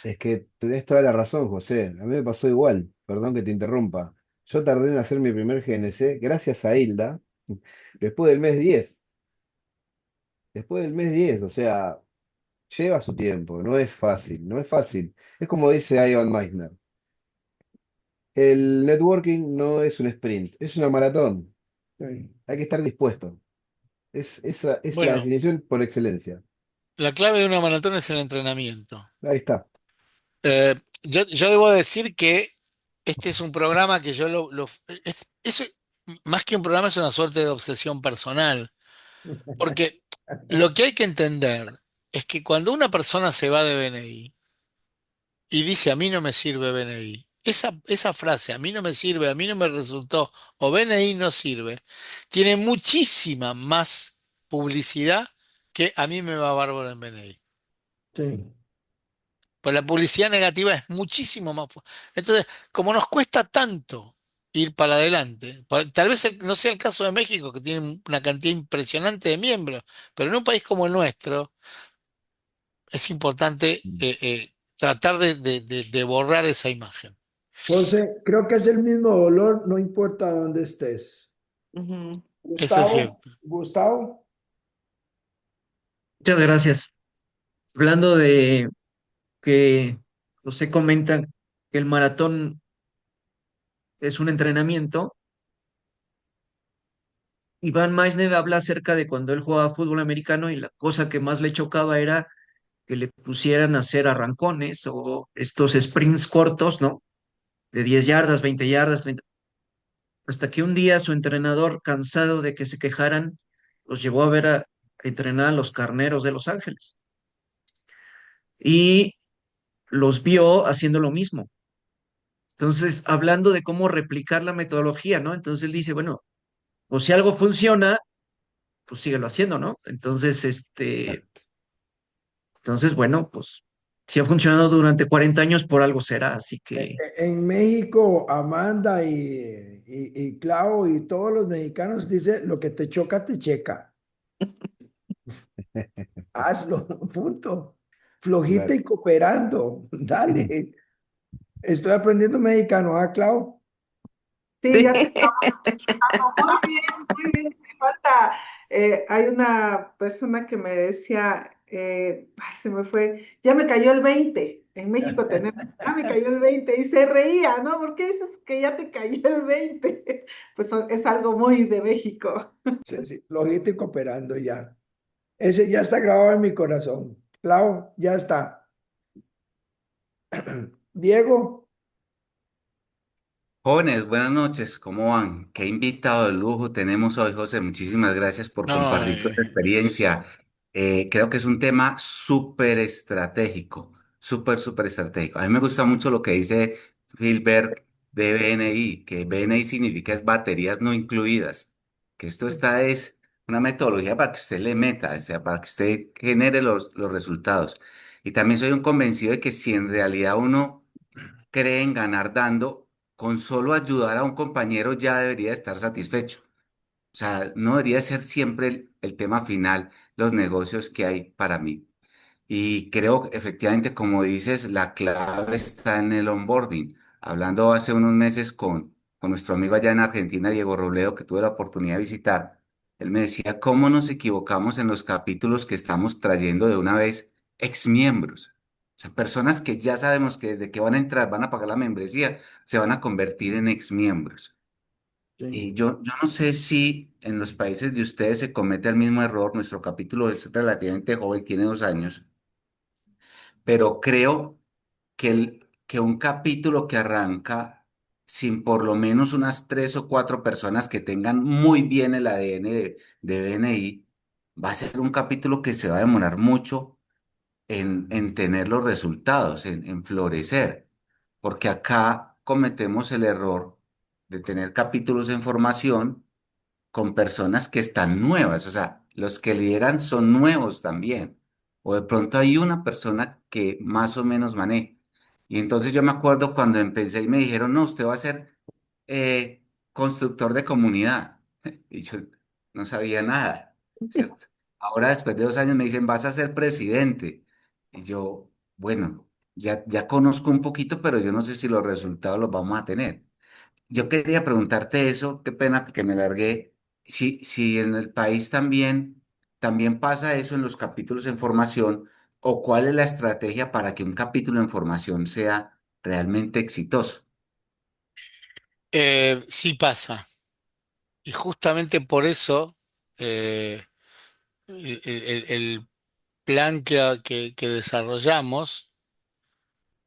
Es que tenés toda la razón, José. A mí me pasó igual. Perdón que te interrumpa. Yo tardé en hacer mi primer GNC gracias a Hilda después del mes 10. Después del mes 10, o sea, lleva su tiempo. No es fácil, no es fácil. Es como dice Ivan Meisner. El networking no es un sprint, es una maratón. Sí. Hay que estar dispuesto. Esa es la Bueno, definición por excelencia. la clave de una maratón es el entrenamiento. Ahí está. Yo debo decir que este es un programa que yo más que un programa es una suerte de obsesión personal, porque lo que hay que entender es que cuando una persona se va de BNI, y dice, a mí no me sirve BNI. Esa frase, a mí no me sirve, a mí no me resultó, o BNI no sirve, tiene muchísima más publicidad que a mí me va bárbaro en BNI. Sí. Pues la publicidad negativa es muchísimo más fuerte. Entonces, como nos cuesta tanto ir para adelante, tal vez no sea el caso de México, que tiene una cantidad impresionante de miembros, pero en un país como el nuestro es importante tratar de borrar esa imagen. José, creo que es el mismo dolor, no importa dónde estés. Ujú. Eso es Gustavo, cierto. Gustavo, Muchas gracias. Hablando de que José comenta que el maratón es un entrenamiento, Iván Meissner habla acerca de cuando él jugaba fútbol americano y la cosa que más le chocaba era que le pusieran a hacer arrancones o estos sprints cortos, ¿no? De 10 yardas, 20 yardas, 30, hasta que un día su entrenador, cansado de que se quejaran, los llevó a ver a entrenar a los Carneros de Los Ángeles y los vio haciendo lo mismo. Entonces, hablando de cómo replicar la metodología, ¿no? Entonces él dice, bueno, pues si algo funciona, pues síguelo haciendo, ¿no? Entonces, bueno, pues si ha funcionado durante 40 años, por algo será, así que en México, Amanda y Clau y todos los mexicanos dice, lo que te choca, te checa. Hazlo, punto. Flojita Claro. y cooperando. Dale. Estoy aprendiendo mexicano, ¿ah, Clau? Sí, ya te estamos escuchando. Muy bien, muy bien. Me falta, hay una persona que me decía, ay, se me fue, ya me cayó el 20. En México tenemos, ya me cayó el 20 y se reía, ¿no? ¿Por qué dices que ya te cayó el 20? Pues es algo muy de México. Sí, sí, flojita y cooperando ya. Ese ya está grabado en mi corazón. Clau, ya está. Diego, Jóvenes, buenas noches, ¿cómo van? Qué invitado de lujo tenemos hoy, José. Muchísimas gracias por No, compartir tu experiencia. Creo que es un tema súper estratégico, súper estratégico. A mí me gusta mucho lo que dice Hilbert de BNI, que BNI significa es baterías no incluidas, que esto está es una metodología para que usted le meta, o sea, para que usted genere los resultados. Y también soy un convencido de que si en realidad uno cree en ganar dando, con solo ayudar a un compañero ya debería estar satisfecho. O sea, no debería ser siempre el tema final, los negocios que hay para mí. Y creo que efectivamente, como dices, la clave está en el onboarding. Hablando hace unos meses con nuestro amigo allá en Argentina, Diego Robledo, que tuve la oportunidad de visitar, él me decía cómo nos equivocamos en los capítulos que estamos trayendo de una vez exmiembros. O sea, personas que ya sabemos que desde que van a entrar, van a pagar la membresía, se van a convertir en exmiembros. sí, Y yo no sé si en los países de ustedes se comete el mismo error. Nuestro capítulo es relativamente joven, tiene 2 años, pero creo que un capítulo que arranca sin por lo menos unas 3 o 4 personas que tengan muy bien el ADN de BNI, va a ser un capítulo que se va a demorar mucho en tener los resultados, en florecer, porque acá cometemos el error de tener capítulos en formación con personas que están nuevas, o sea, los que lideran son nuevos también, o de pronto hay una persona que más o menos maneja. Y entonces yo me acuerdo cuando empecé y me dijeron, no, usted va a ser eh, constructor de comunidad. Y yo no sabía nada, ¿cierto? Ahora, después de 2 años, me dicen, vas a ser presidente. Y yo, bueno, ya conozco un poquito, pero yo no sé si los resultados los vamos a tener. Yo quería preguntarte eso, qué pena que me largué. Si en el país también pasa eso en los capítulos en formación, o cuál es la estrategia para que un capítulo en formación sea realmente exitoso. sí pasa. Y justamente por eso eh, el plan que desarrollamos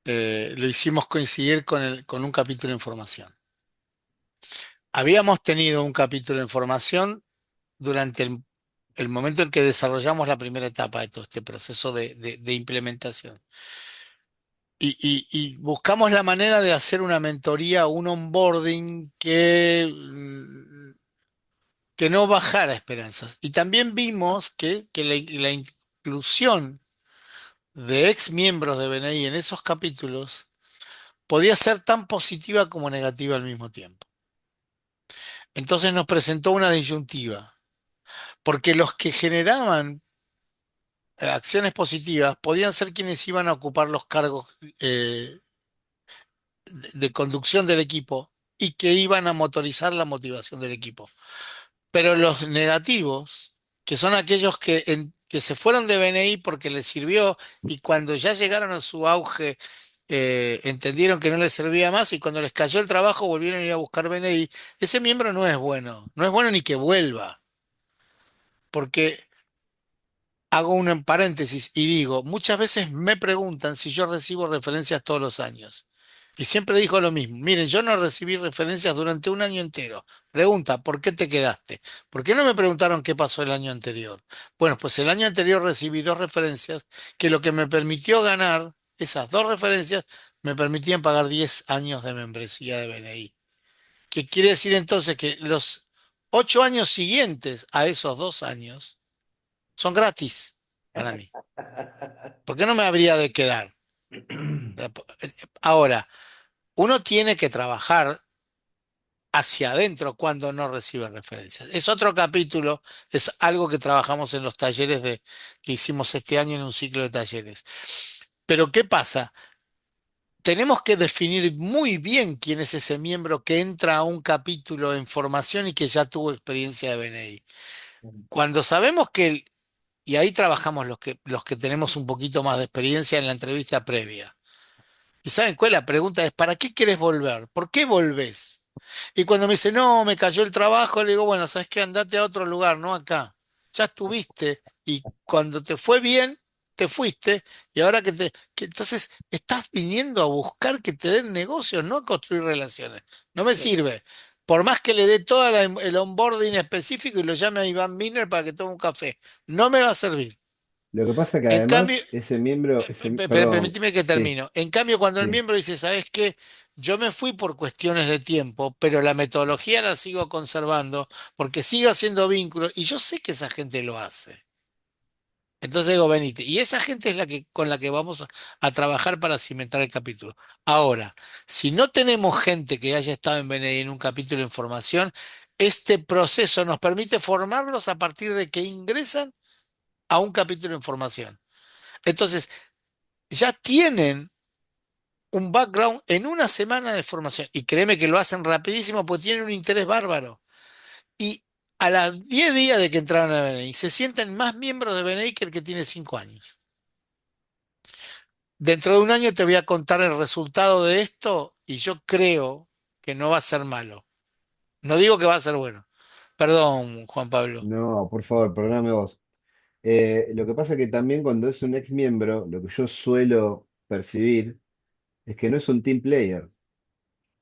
lo hicimos coincidir con un capítulo en formación. Habíamos tenido un capítulo en formación durante el momento en que desarrollamos la primera etapa de todo este proceso de implementación. Y buscamos la manera de hacer una mentoría, un onboarding que que no bajara esperanzas. Y también vimos que la inclusión de ex miembros de BNI en esos capítulos podía ser tan positiva como negativa al mismo tiempo. Entonces nos presentó una disyuntiva, porque los que generaban acciones positivas podían ser quienes iban a ocupar los cargos de conducción del equipo y que iban a motorizar la motivación del equipo. Pero los negativos, que son aquellos que se fueron de BNI porque les sirvió y cuando ya llegaron a su auge, entendieron que no les servía más y cuando les cayó el trabajo volvieron a ir a buscar BNI, ese miembro no es bueno, no es bueno ni que vuelva, porque hago un paréntesis y digo, muchas veces me preguntan si yo recibo referencias todos los años. Y siempre dijo lo mismo. Miren, yo no recibí referencias durante un año entero. Pregunta, ¿por qué te quedaste? ¿Por qué no me preguntaron qué pasó el año anterior? Bueno, pues el año anterior recibí dos referencias que lo que me permitió ganar, esas dos referencias, me permitían pagar 10 años de membresía de BNI. ¿Qué quiere decir entonces que los 8 años siguientes a esos 2 años son gratis para mí? ¿Por qué no me habría de quedar? Ahora, uno tiene que trabajar hacia adentro cuando no recibe referencias. Es otro capítulo, es algo que trabajamos en los talleres que hicimos este año en un ciclo de talleres. Pero ¿qué pasa? Tenemos que definir muy bien quién es ese miembro que entra a un capítulo en formación y que ya tuvo experiencia de BNI. Cuando sabemos y ahí trabajamos los que tenemos un poquito más de experiencia en la entrevista previa. ¿Y saben cuál? La pregunta es, ¿para qué querés volver? ¿Por qué volvés? Y cuando me dice, no, me cayó el trabajo, le digo, bueno, ¿sabes qué? Andate a otro lugar, no acá. Ya estuviste y cuando te fue bien, te fuiste y ahora entonces estás viniendo a buscar que te den negocios, no a construir relaciones. No me sirve. Por más que le dé todo el onboarding específico y lo llame a Iván Miner para que tome un café, no me va a servir. Lo que pasa que En cambio, además ese miembro, perdón, Permíteme que sí, termino. En cambio, cuando el sí. miembro dice, ¿sabes qué? Yo me fui por cuestiones de tiempo, pero la metodología la sigo conservando porque sigo haciendo vínculos y yo sé que esa gente lo hace. Entonces digo, venite. Y esa gente es con la que vamos a trabajar para cimentar el capítulo. Ahora, si no tenemos gente que haya estado en BNI en un capítulo de información, este proceso nos permite formarlos a partir de que ingresan a un capítulo de información. Entonces, ya tienen un background en una semana de formación. Y créeme que lo hacen rapidísimo porque tienen un interés bárbaro. Y a las 10 días de que entraron a BNI, se sienten más miembros de BNI que el que tiene 5 años. Dentro de un año te voy a contar el resultado de esto y yo creo que no va a ser malo. No digo que va a ser bueno. Perdón, Juan Pablo. No, por favor, perdóname vos. Lo que pasa que también cuando es un ex miembro, lo que yo suelo percibir es que no es un team player.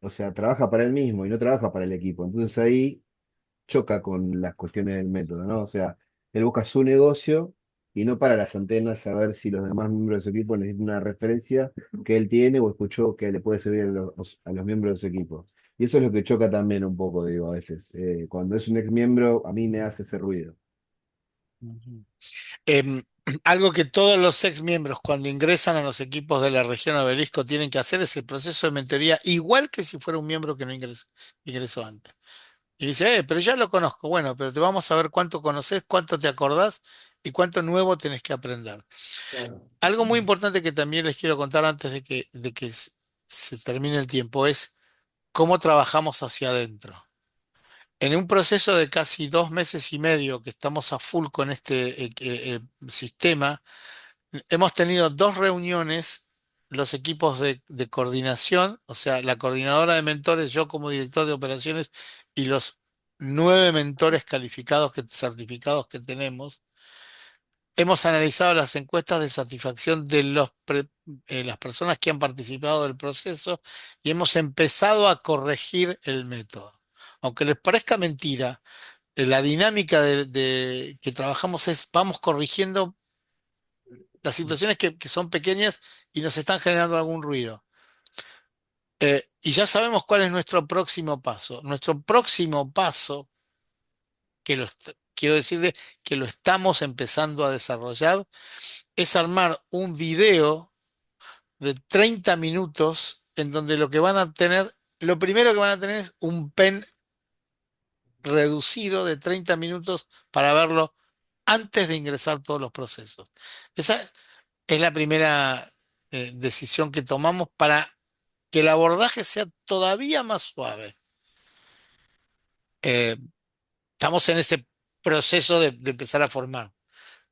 O sea, trabaja para él mismo y no trabaja para el equipo. Entonces ahí choca con las cuestiones del método, ¿no? O sea, él busca su negocio y no para las antenas a ver si los demás miembros de su equipo necesitan una referencia que él tiene o escuchó que le puede servir a los miembros de su equipo. Y eso es lo que choca también un poco, digo, a veces. Cuando es un ex miembro, a mí me hace ese ruido. Ujú. Em, Algo que todos los ex miembros cuando ingresan a los equipos de la región Obelisco tienen que hacer es el proceso de mentoría, igual que si fuera un miembro que no ingresó antes. Y dice, pero ya lo conozco. Bueno, pero te vamos a ver cuánto conoces, cuánto te acordás y cuánto nuevo tenés que aprender. Claro. Algo muy importante que también les quiero contar antes de que se termine el tiempo es cómo trabajamos hacia adentro. En un proceso de casi 2 meses y medio que estamos a full con este sistema, hemos tenido dos reuniones, los equipos de coordinación, o sea, la coordinadora de mentores, yo como director de operaciones y los 9 mentores calificados, certificados que tenemos. Hemos analizado las encuestas de satisfacción de las personas que han participado del proceso y hemos empezado a corregir el método. Aunque les parezca mentira, la dinámica que trabajamos es, vamos corrigiendo las situaciones que son pequeñas y nos están generando algún ruido. Y ya sabemos cuál es nuestro próximo paso. Nuestro próximo paso quiero decirle que lo estamos empezando a desarrollar, es armar un video de 30 minutos en donde lo primero que van a tener es un pen reducido de 30 minutos para verlo antes de ingresar todos los procesos. Esa es la primera decisión que tomamos para que el abordaje sea todavía más suave. Eh, Estamos en ese proceso de empezar a formar,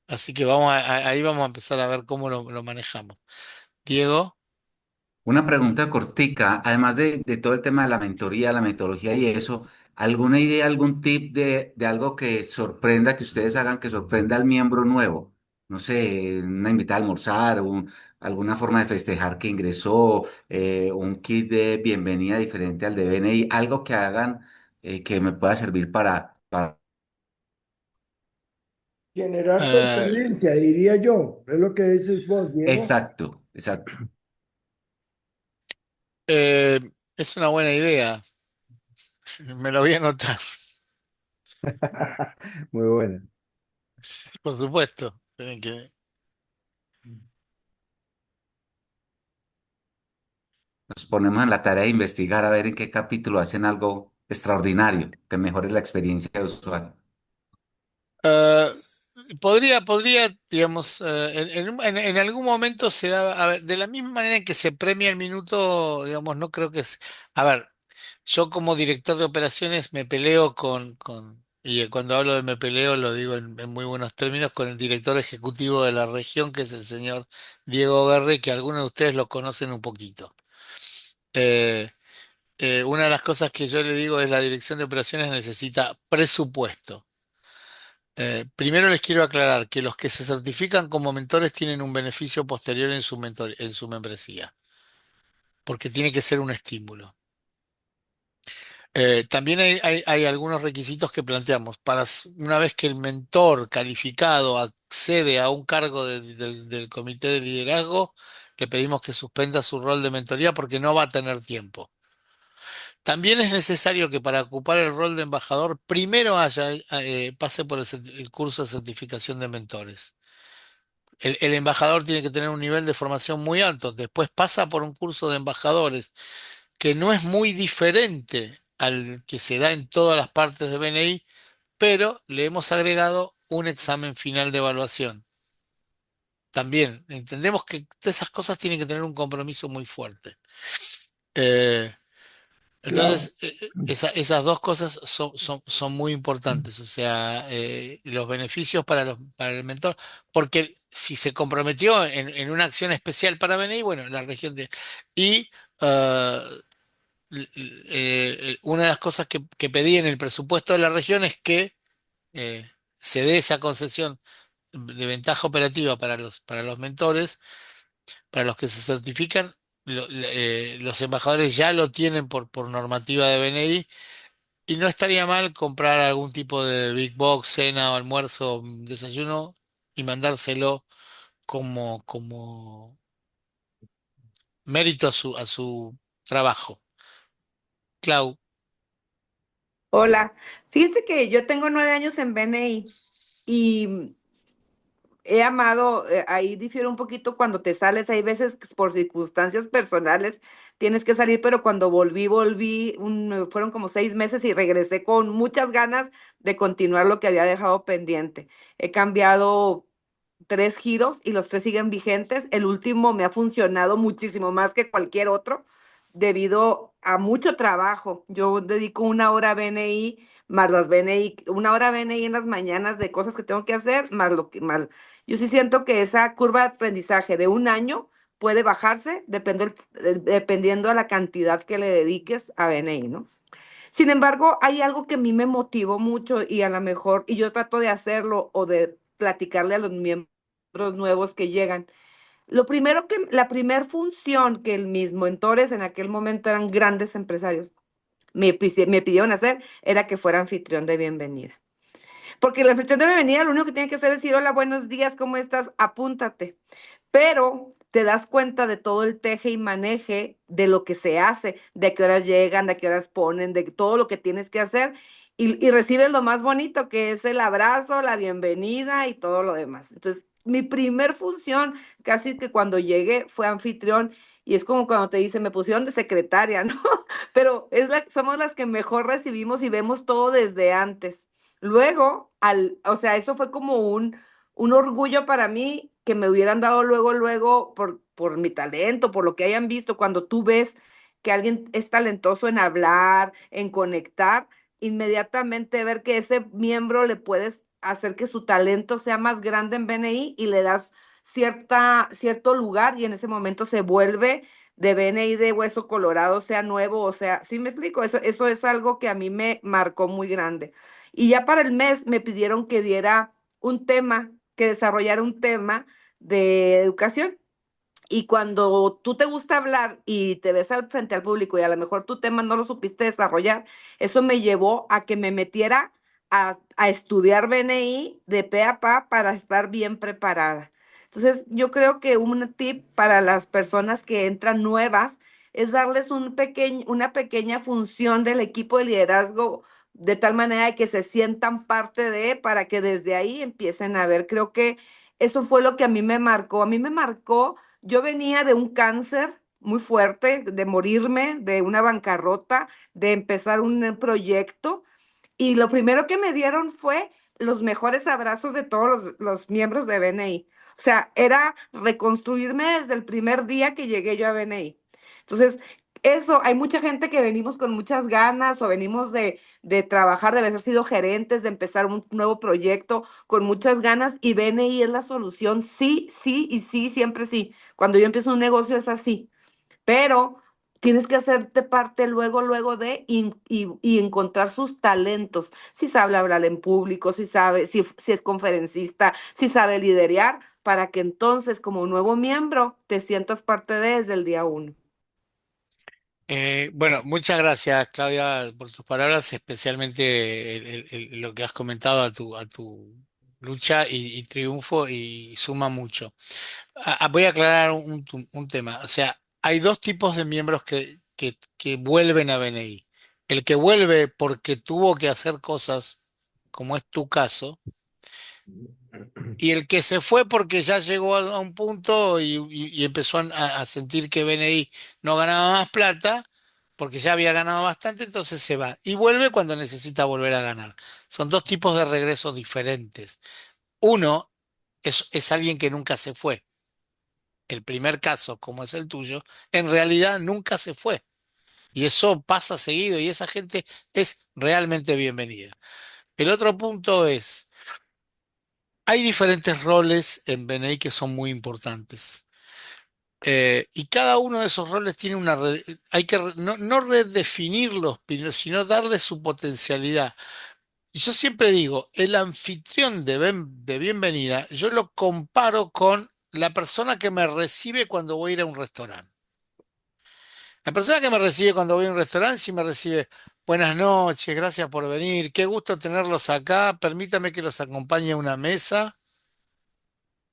así que ahí vamos a empezar a ver cómo lo manejamos. Diego. Una pregunta cortica, además de todo el tema de la mentoría, la metodología y eso, ¿alguna idea, algún tip de algo que sorprenda, que ustedes hagan que sorprenda al miembro nuevo? No sé, una invitada a almorzar, alguna forma de festejar que ingresó, un kit de bienvenida diferente al de BNI, algo que hagan que me pueda servir para... Generar eh, pertenencia, diría yo. Es lo que dices vos, Diego. Exacto, exacto. eh, es una buena idea, me lo voy a anotar, Muy buena. por supuesto. Nos ponemos en la tarea de investigar a ver en qué capítulo hacen algo extraordinario que mejore la experiencia de usuario. Eh, podría, digamos, en algún momento se da, a ver, de la misma manera en que se premia el minuto, digamos, no creo que es, a ver, yo como director de operaciones me peleo y cuando hablo de me peleo lo digo en muy buenos términos, con el director ejecutivo de la región, que es el señor Diego Guerre, que algunos de ustedes lo conocen un poquito. Eh, una de las cosas que yo le digo es la dirección de operaciones necesita presupuesto. Primero les quiero aclarar que los que se certifican como mentores tienen un beneficio posterior en su membresía, porque tiene que ser un estímulo. También hay algunos requisitos que planteamos. Una vez que el mentor calificado accede a un cargo del comité de liderazgo, le pedimos que suspenda su rol de mentoría porque no va a tener tiempo. También es necesario que para ocupar el rol de embajador, primero pase por el curso de certificación de mentores. El embajador tiene que tener un nivel de formación muy alto, después pasa por un curso de embajadores que no es muy diferente al que se da en todas las partes de BNI, pero le hemos agregado un examen final de evaluación. También entendemos que todas esas cosas tienen que tener un compromiso muy fuerte. Eh, Claro, entonces, esas dos cosas son muy importantes, o sea, los beneficios para el mentor, porque si se comprometió en una acción especial para BNI, bueno, la región de... Y ah, una de las cosas que pedí en el presupuesto de la región es que se dé esa concesión de ventaja operativa para los mentores, para los que se certifican. Los embajadores ya lo tienen por normativa de BNI y no estaría mal comprar algún tipo de Big Box, cena o almuerzo, desayuno y mandárselo como mérito a su trabajo. Clau. Hola, fíjese que yo tengo 9 años en BNI y he amado, ahí difiere un poquito cuando te sales, hay veces que por circunstancias personales tienes que salir, pero cuando volví, fueron como 6 meses y regresé con muchas ganas de continuar lo que había dejado pendiente. He cambiado 3 giros y los tres siguen vigentes. El último me ha funcionado muchísimo más que cualquier otro debido a mucho trabajo. Yo dedico 1 hora a BNI, más las BNI, 1 hora a BNI en las mañanas de cosas que tengo que hacer, más yo sí siento que esa curva de aprendizaje de un año puede bajarse dependiendo de la cantidad que le dediques a BNI, ¿no? Sin embargo, hay algo que a mí me motivó mucho y a lo mejor, y yo trato de hacerlo o de platicarle a los miembros nuevos que llegan. La primer función que mis mentores en aquel momento eran grandes empresarios, me pidieron hacer era que fuera anfitrión de bienvenida. Porque el anfitrión de bienvenida lo único que tiene que hacer es decir, hola, buenos días, ¿cómo estás? Apúntate. Pero te das cuenta de todo el teje y maneje de lo que se hace, de a qué horas llegan, de a qué horas ponen, de todo lo que tienes que hacer. y recibes lo más bonito, que es el abrazo, la bienvenida y todo lo demás. Entonces, mi primer función, casi que cuando llegué, fue anfitrión, y es como cuando te dicen, me pusieron de secretaria, ¿no? Pero somos las que mejor recibimos y vemos todo desde antes. Luego, o sea, eso fue como un orgullo para mí que me hubieran dado luego, por mi talento, por lo que hayan visto, cuando tú ves que alguien es talentoso en hablar, en conectar, inmediatamente ver que ese miembro le puedes hacer que su talento sea más grande en BNI y le das cierto lugar y en ese momento se vuelve de BNI de Hueso Colorado, sea nuevo, o sea, ¿sí me explico? Eso es algo que a mí me marcó muy grande. Y ya para el mes me pidieron que diera un tema, que desarrollara un tema de educación. Y cuando tú te gusta hablar y te ves frente al público y a lo mejor tu tema no lo supiste desarrollar, eso me llevó a que me metiera a estudiar BNI de pe a pa para estar bien preparada. Entonces, yo creo que un tip para las personas que entran nuevas es darles una pequeña función del equipo de liderazgo de tal manera de que se sientan parte de, para que desde ahí empiecen a ver. Creo que eso fue lo que a mí me marcó. A mí me marcó, yo venía de un cáncer muy fuerte, de morirme, de una bancarrota, de empezar un proyecto. Y lo primero que me dieron fue los mejores abrazos de todos los miembros de BNI. O sea, era reconstruirme desde el primer día que llegué yo a BNI. Entonces, eso, hay mucha gente que venimos con muchas ganas o venimos de trabajar, de haber sido gerentes, de empezar un nuevo proyecto con muchas ganas y BNI es la solución. Sí, sí y sí, siempre sí. Cuando yo empiezo un negocio es así, pero tienes que hacerte parte luego y encontrar sus talentos. Si sabe hablar en público, si es conferencista, si sabe liderear, para que entonces como nuevo miembro te sientas parte desde el día uno. Bueno, muchas gracias, Claudia, por tus palabras, especialmente lo que has comentado a tu lucha y triunfo y suma mucho. Voy a aclarar un tema. O sea, hay dos tipos de miembros que vuelven a BNI. El que vuelve porque tuvo que hacer cosas, como es tu caso, y el que se fue porque ya llegó a un punto y empezó a sentir que BNI no ganaba más plata, porque ya había ganado bastante, entonces se va. Y vuelve cuando necesita volver a ganar. Son dos tipos de regresos diferentes. Uno es alguien que nunca se fue. El primer caso, como es el tuyo, en realidad nunca se fue. Y eso pasa seguido y esa gente es realmente bienvenida. El otro punto es, hay diferentes roles en BNI que son muy importantes. Y cada uno de esos roles tiene hay que no redefinirlos, sino darle su potencialidad. Y yo siempre digo, el anfitrión de bienvenida, yo lo comparo con la persona que me recibe cuando voy a ir a un restaurante. La persona que me recibe cuando voy a un restaurante, si me recibe, buenas noches, gracias por venir, qué gusto tenerlos acá, permítame que los acompañe a una mesa.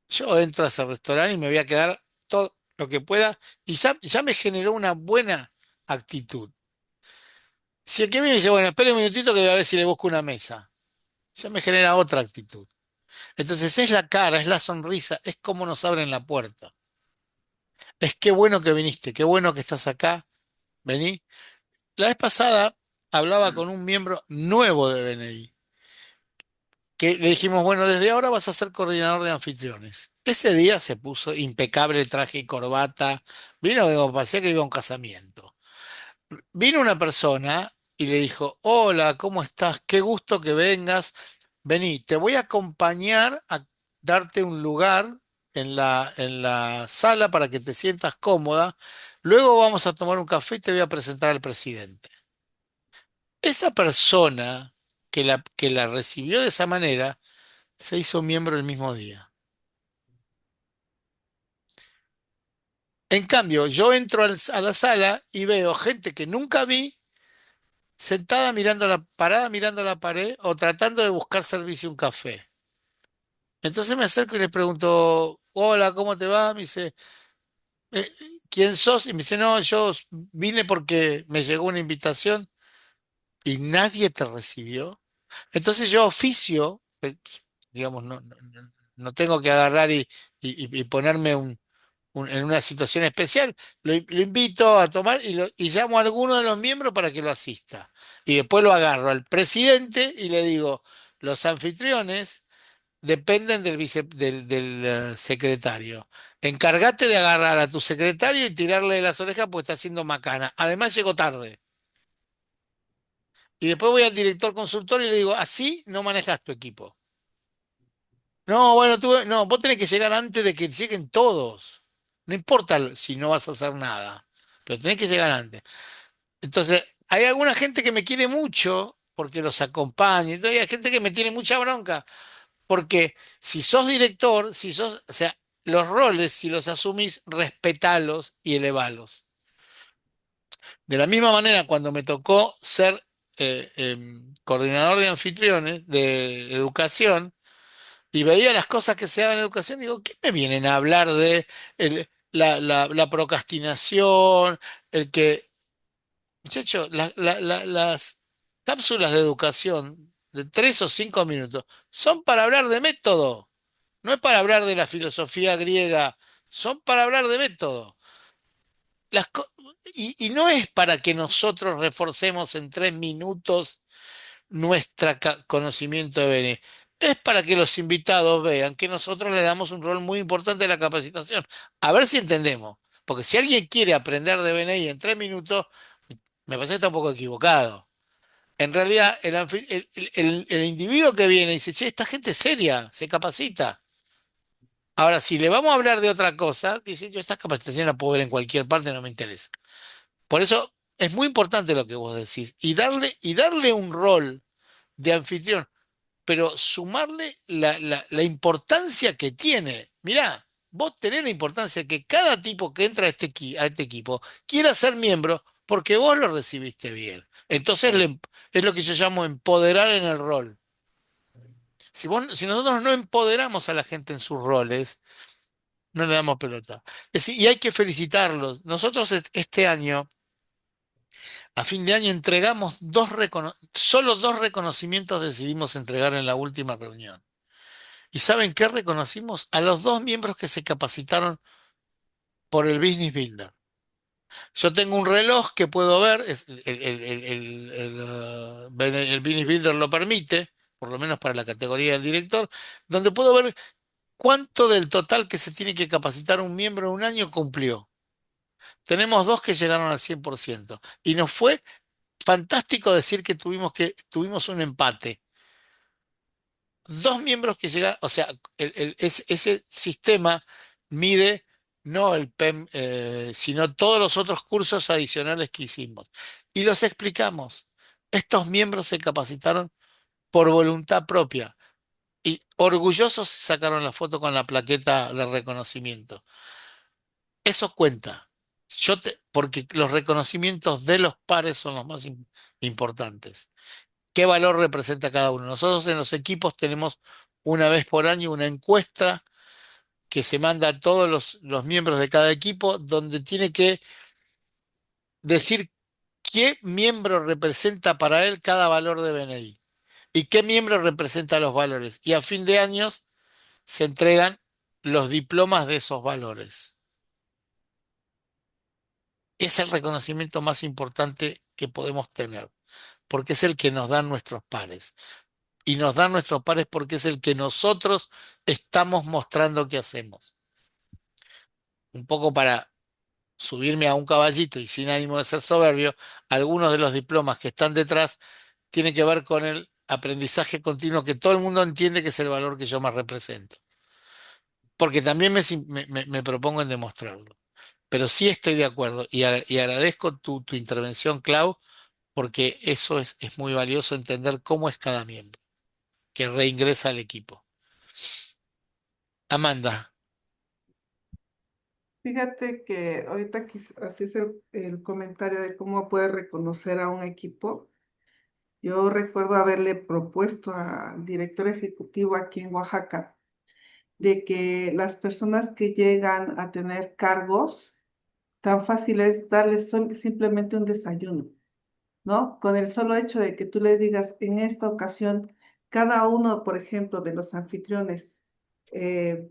Yo entro a ese restaurante y me voy a quedar todo lo que pueda y ya me generó una buena actitud. Si el que viene dice, bueno, espere un minutito que voy a ver si le busco una mesa, ya me genera otra actitud. Entonces es la cara, es la sonrisa, es cómo nos abren la puerta. Es qué bueno que viniste, qué bueno que estás acá, vení. La vez pasada hablaba con un miembro nuevo de BNI, que le dijimos, bueno, desde ahora vas a ser coordinador de anfitriones. Ese día se puso impecable traje y corbata, vino como parecía que iba a un casamiento. Vino una persona y le dijo, hola, ¿cómo estás? Qué gusto que vengas. Vení, te voy a acompañar a darte un lugar en la sala para que te sientas cómoda. Luego vamos a tomar un café y te voy a presentar al presidente. Esa persona que la recibió de esa manera se hizo miembro el mismo día. En cambio, yo entro a la sala y veo gente que nunca vi sentada parada mirando la pared o tratando de buscar servicio a un café. Entonces me acerco y le pregunto, hola, ¿cómo te va? Me dice, "Eh, ¿quién sos?" Y me dice, no, yo vine porque me llegó una invitación. y nadie te recibió. Entonces yo oficio, digamos, no tengo que agarrar y ponerme en una situación especial. Lo invito a tomar y llamo a alguno de los miembros para que lo asista. Y después lo agarro al presidente y le digo, los anfitriones dependen del secretario. Encárgate de agarrar a tu secretario y tirarle de las orejas porque está haciendo macana. Además llegó tarde. Y después voy al director consultor y le digo, así no manejas tu equipo. No, bueno, no, vos tenés que llegar antes de que lleguen todos. No importa si no vas a hacer nada, pero tenés que llegar antes. Entonces, hay alguna gente que me quiere mucho porque los acompaña, y hay gente que me tiene mucha bronca, porque si sos director, o sea, los roles, si los asumís, respetalos y elevalos. De la misma manera, cuando me tocó ser coordinador de anfitriones de educación, y veía las cosas que se daban en educación, digo, ¿qué me vienen a hablar de la procrastinación? El que, muchachos, las cápsulas de educación de 3 o 5 minutos son para hablar de método, no es para hablar de la filosofía griega, son para hablar de método. Las co- y no es para que nosotros reforcemos en 3 minutos nuestro conocimiento de BNI. Es para que los invitados vean que nosotros le damos un rol muy importante en la capacitación. A ver si entendemos. Porque si alguien quiere aprender de BNI en 3 minutos, me parece que está un poco equivocado. En realidad, el individuo que viene y dice, che, esta gente es seria, se capacita. Ahora, si le vamos a hablar de otra cosa, dice, yo esta capacitación la puedo ver en cualquier parte, no me interesa. Por eso es muy importante lo que vos decís. Y darle un rol de anfitrión, pero sumarle la importancia que tiene. Mirá, vos tenés la importancia que cada tipo que entra a este equipo quiera ser miembro porque vos lo recibiste bien. Entonces es lo que yo llamo empoderar en el rol. Si nosotros no empoderamos a la gente en sus roles, no le damos pelota. Es decir, y hay que felicitarlos. Nosotros este año, a fin de año, entregamos solo 2 reconocimientos decidimos entregar en la última reunión. ¿Y saben qué reconocimos? A los 2 miembros que se capacitaron por el Business Builder. Yo tengo un reloj que puedo ver, el Business Builder lo permite, por lo menos para la categoría del director, donde puedo ver cuánto del total que se tiene que capacitar un miembro en un año cumplió. Tenemos 2 que llegaron al 100%. Y nos fue fantástico decir que tuvimos un empate. 2 miembros que llegan, o sea, ese sistema mide no el PEM, sino todos los otros cursos adicionales que hicimos. Y los explicamos. Estos miembros se capacitaron por voluntad propia y orgullosos se sacaron la foto con la plaqueta de reconocimiento. Eso cuenta. Porque los reconocimientos de los pares son los más importantes. ¿Qué valor representa cada uno? Nosotros en los equipos tenemos una vez por año una encuesta que se manda a todos los miembros de cada equipo, donde tiene que decir qué miembro representa para él cada valor de BNI y qué miembro representa los valores. Y a fin de años se entregan los diplomas de esos valores. Es el reconocimiento más importante que podemos tener, porque es el que nos dan nuestros pares. Y nos dan nuestros pares porque es el que nosotros estamos mostrando que hacemos. Un poco para subirme a un caballito y sin ánimo de ser soberbio, algunos de los diplomas que están detrás tienen que ver con el aprendizaje continuo que todo el mundo entiende que es el valor que yo más represento. Porque también me propongo en demostrarlo. Pero sí estoy de acuerdo y agradezco tu intervención, Clau, porque eso es muy valioso entender cómo es cada miembro que reingresa al equipo. Amanda. Fíjate que ahorita haces el comentario de cómo puede reconocer a un equipo. Yo recuerdo haberle propuesto al director ejecutivo aquí en Oaxaca de que las personas que llegan a tener cargos, tan fácil es darles simplemente un desayuno. ¿no? Con el solo hecho de que tú le digas en esta ocasión, cada uno, por ejemplo, de los anfitriones,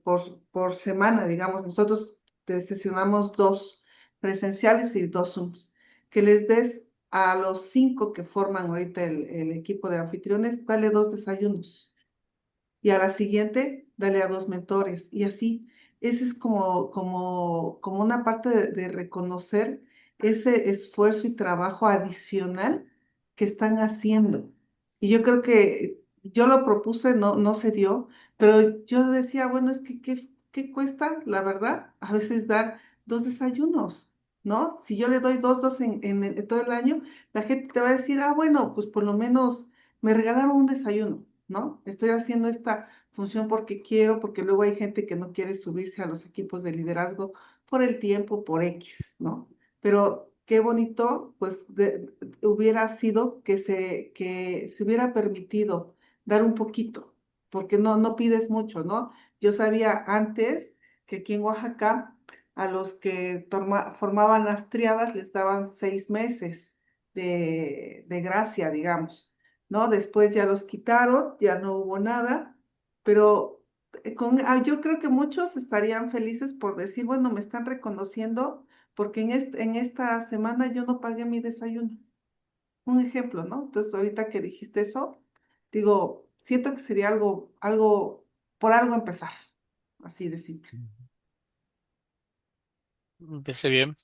por semana, digamos, nosotros te sesionamos 2 presenciales y 2 Zooms, que les des a los 5 que forman ahorita el equipo de anfitriones, dale 2 desayunos y a la siguiente dale a 2 mentores y así. Ese es como una parte de reconocer ese esfuerzo y trabajo adicional que están haciendo. Y yo creo que yo lo propuse, no se dio, pero yo decía, bueno, es que ¿qué cuesta, la verdad? A veces dar 2 desayunos, ¿no? Si yo le doy dos en todo el año, la gente te va a decir, ah, bueno, pues por lo menos me regalaron un desayuno, ¿no? Estoy haciendo esta función porque quiero, porque luego hay gente que no quiere subirse a los equipos de liderazgo por el tiempo, por X, ¿no? Pero qué bonito, pues, hubiera sido que se hubiera permitido dar un poquito, porque no pides mucho, ¿no? Yo sabía antes que aquí en Oaxaca a los que formaban las triadas les daban 6 meses de gracia, digamos. ¿No? Después ya los quitaron, ya no hubo nada, pero yo creo que muchos estarían felices por decir, bueno, me están reconociendo porque en esta semana yo no pagué mi desayuno. Un ejemplo, ¿no? Entonces, ahorita que dijiste eso, digo, siento que sería por algo empezar, así de simple. Empecé bien.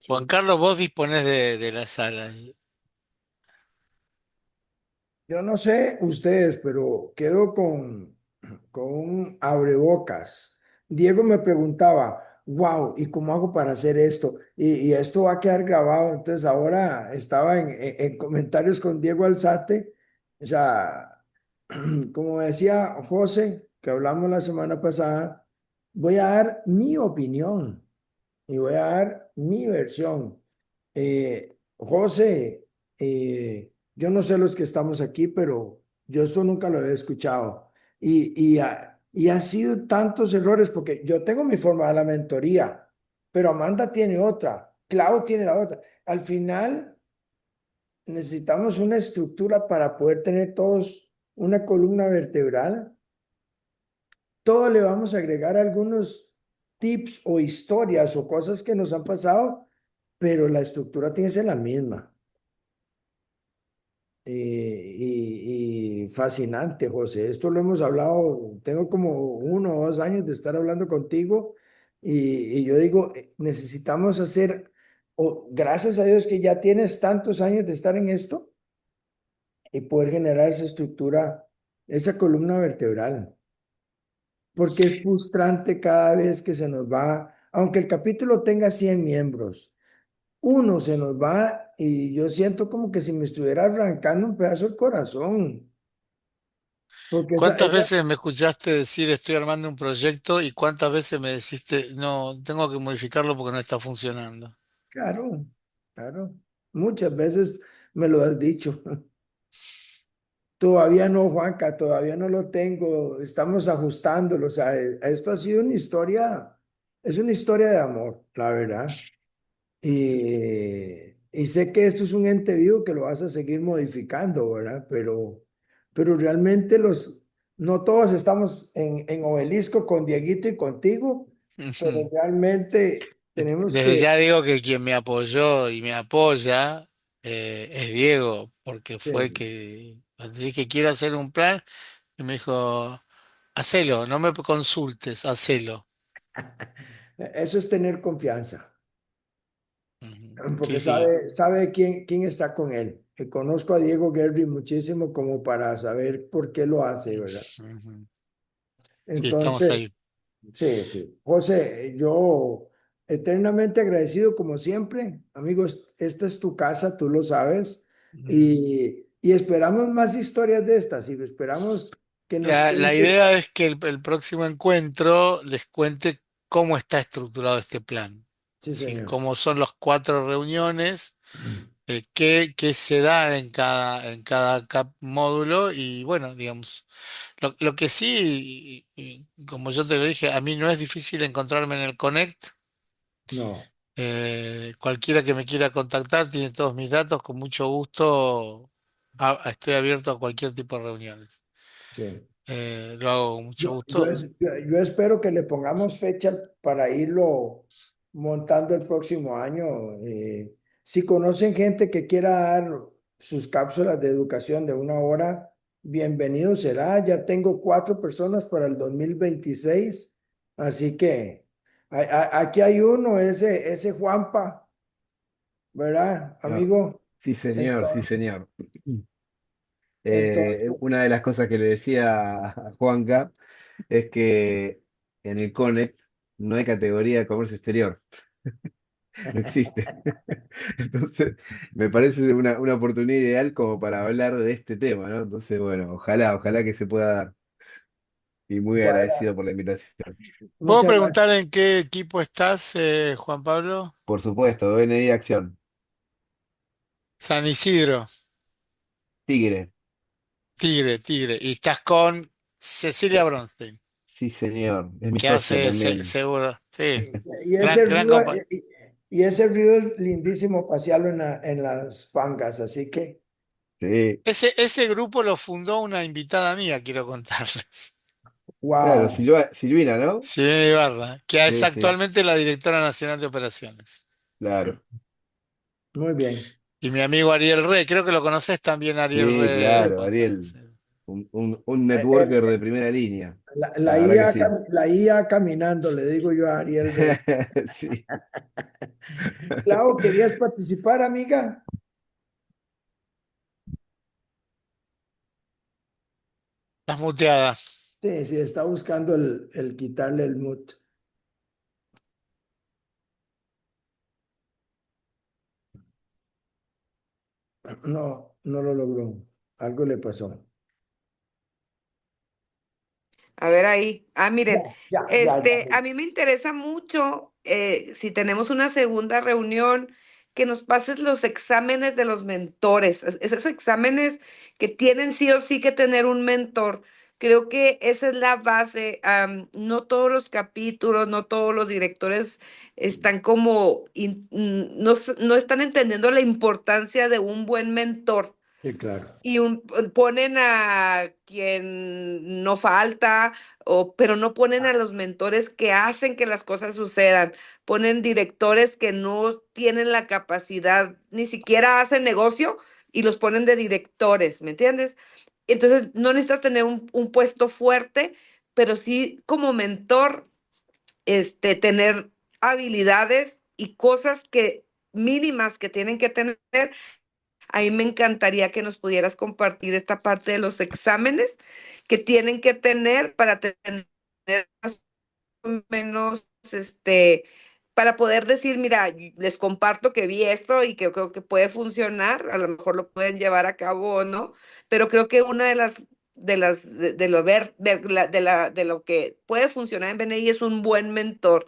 Juan Sí. Carlos, vos disponés de la sala. Yo no sé ustedes, pero quedo con un abrebocas. Diego me preguntaba, wow, ¿y cómo hago para hacer esto? Y esto va a quedar grabado. Entonces ahora estaba en comentarios con Diego Alzate. O sea, como decía José, que hablamos la semana pasada, voy a dar mi opinión y voy a dar mi versión. José, yo no sé los que estamos aquí, pero yo esto nunca lo he escuchado. Y ha sido tantos errores, porque yo tengo mi forma de la mentoría, pero Amanda tiene otra, Clau tiene la otra. Al final necesitamos una estructura para poder tener todos una columna vertebral. Todo le vamos a agregar algunos tips o historias o cosas que nos han pasado, pero la estructura tiene que ser la misma. Y fascinante, José. Esto lo hemos hablado, tengo como 1 o 2 años de estar hablando contigo y yo digo, necesitamos hacer, o gracias a Dios que ya tienes tantos años de estar en esto y poder generar esa estructura, esa columna vertebral, porque es frustrante cada vez que se nos va, aunque el capítulo tenga 100 miembros. Uno se nos va y yo siento como que si me estuviera arrancando un pedazo del corazón, porque ¿Cuántas veces me escuchaste decir estoy armando un proyecto y cuántas veces me deciste no, tengo que modificarlo porque no está funcionando? claro, claro, muchas veces me lo has dicho. Todavía no, Juanca, todavía no lo tengo, estamos ajustándolo, o sea, esto ha sido una historia, es una historia de amor, la verdad. Y sé que esto es un ente vivo que lo vas a seguir modificando, ¿verdad? Pero realmente no todos estamos en Obelisco con Dieguito y contigo, pero realmente tenemos Desde que... ya digo que quien me apoyó y me apoya es Diego, porque fue el Sí, que cuando dije quiero hacer un plan, y me dijo, hacelo, no me consultes, hacelo. eso es tener confianza, Ujú. porque Sí, sí. sabe quién está con él. Conozco a Diego Guerri muchísimo como para saber por qué lo hace, ¿verdad? Ujú. Sí, estamos Entonces, ahí. sí, sí. José, yo eternamente agradecido como siempre. Amigos, esta es tu casa, tú lo sabes. Ujú. Y esperamos más historias de estas y esperamos que nos La cuentes. idea es que el próximo encuentro les cuente cómo está estructurado este plan, Sí, ¿sí? señor. Cómo son las 4 reuniones, qué se da en cada módulo y bueno, digamos, lo que sí, como yo te lo dije, a mí no es difícil encontrarme en el Connect, No. Cualquiera que me quiera contactar tiene todos mis datos, con mucho gusto. Estoy abierto a cualquier tipo de reuniones. Sí. Lo hago con mucho gusto. Yo espero que le pongamos fecha para irlo montando el próximo año. Si conocen gente que quiera dar sus cápsulas de educación de 1 hora, bienvenido será. Ya tengo 4 personas para el 2026, así que aquí hay uno, ese Juanpa, ¿verdad, No, amigo? sí, señor, sí, Entonces, señor. entonces, Una de las cosas que le decía a Juanca es que en el Connect no hay categoría de comercio exterior, no existe. Entonces, me parece una oportunidad ideal como para hablar de este tema, ¿no? Entonces, bueno, ojalá que se pueda dar. Y muy bueno, agradecido por la invitación. ¿Puedo muchas gracias. preguntar en qué equipo estás, Juan Pablo? Por supuesto, BNI Acción. San Isidro, Tigre. Tigre, Tigre. Y estás con Cecilia Bronstein, Sí, señor. Es mi que socia hace también. seguro. Sí, Y gran, ese gran río, compa- y ese río es lindísimo pasearlo en las pangas, así que, Sí. Ese grupo lo fundó una invitada mía, quiero contarles. Claro, wow, Silvina, ¿no? Silvina Ibarra, que es Sí, sí, actualmente la directora nacional de operaciones. claro. muy bien. Y mi amigo Ariel Rey, creo que lo conoces también, Ariel Sí, Rey. claro, Ariel. Sí. Un Eh, networker eh, de primera línea. la La verdad que IA, sí. la IA caminando, le digo yo a Ariel Rey. Sí. Clau, ¿querías participar, amiga? Estás muteada. Sí, sí, está buscando el quitarle el mute. No, no lo logró. Algo le pasó. A ver ahí. Ya, Miren, ya. a mí me interesa mucho, si tenemos una segunda reunión, que nos pases los exámenes de los mentores, esos exámenes que tienen sí o sí que tener un mentor. Creo que esa es la base. No todos los capítulos, no todos los directores están como, no están entendiendo la importancia de un buen mentor Sí, claro. y ponen a quien no falta, pero no ponen a los mentores que hacen que las cosas sucedan. Ponen directores que no tienen la capacidad, ni siquiera hacen negocio y los ponen de directores, ¿me entiendes? Entonces, no necesitas tener un puesto fuerte, pero sí como mentor, tener habilidades y cosas que mínimas que tienen que tener. A mí me encantaría que nos pudieras compartir esta parte de los exámenes que tienen que tener para tener más o menos, para poder decir, mira, les comparto que vi esto y que creo que puede funcionar, a lo mejor lo pueden llevar a cabo o no, pero creo que una de lo de lo que puede funcionar en BNI es un buen mentor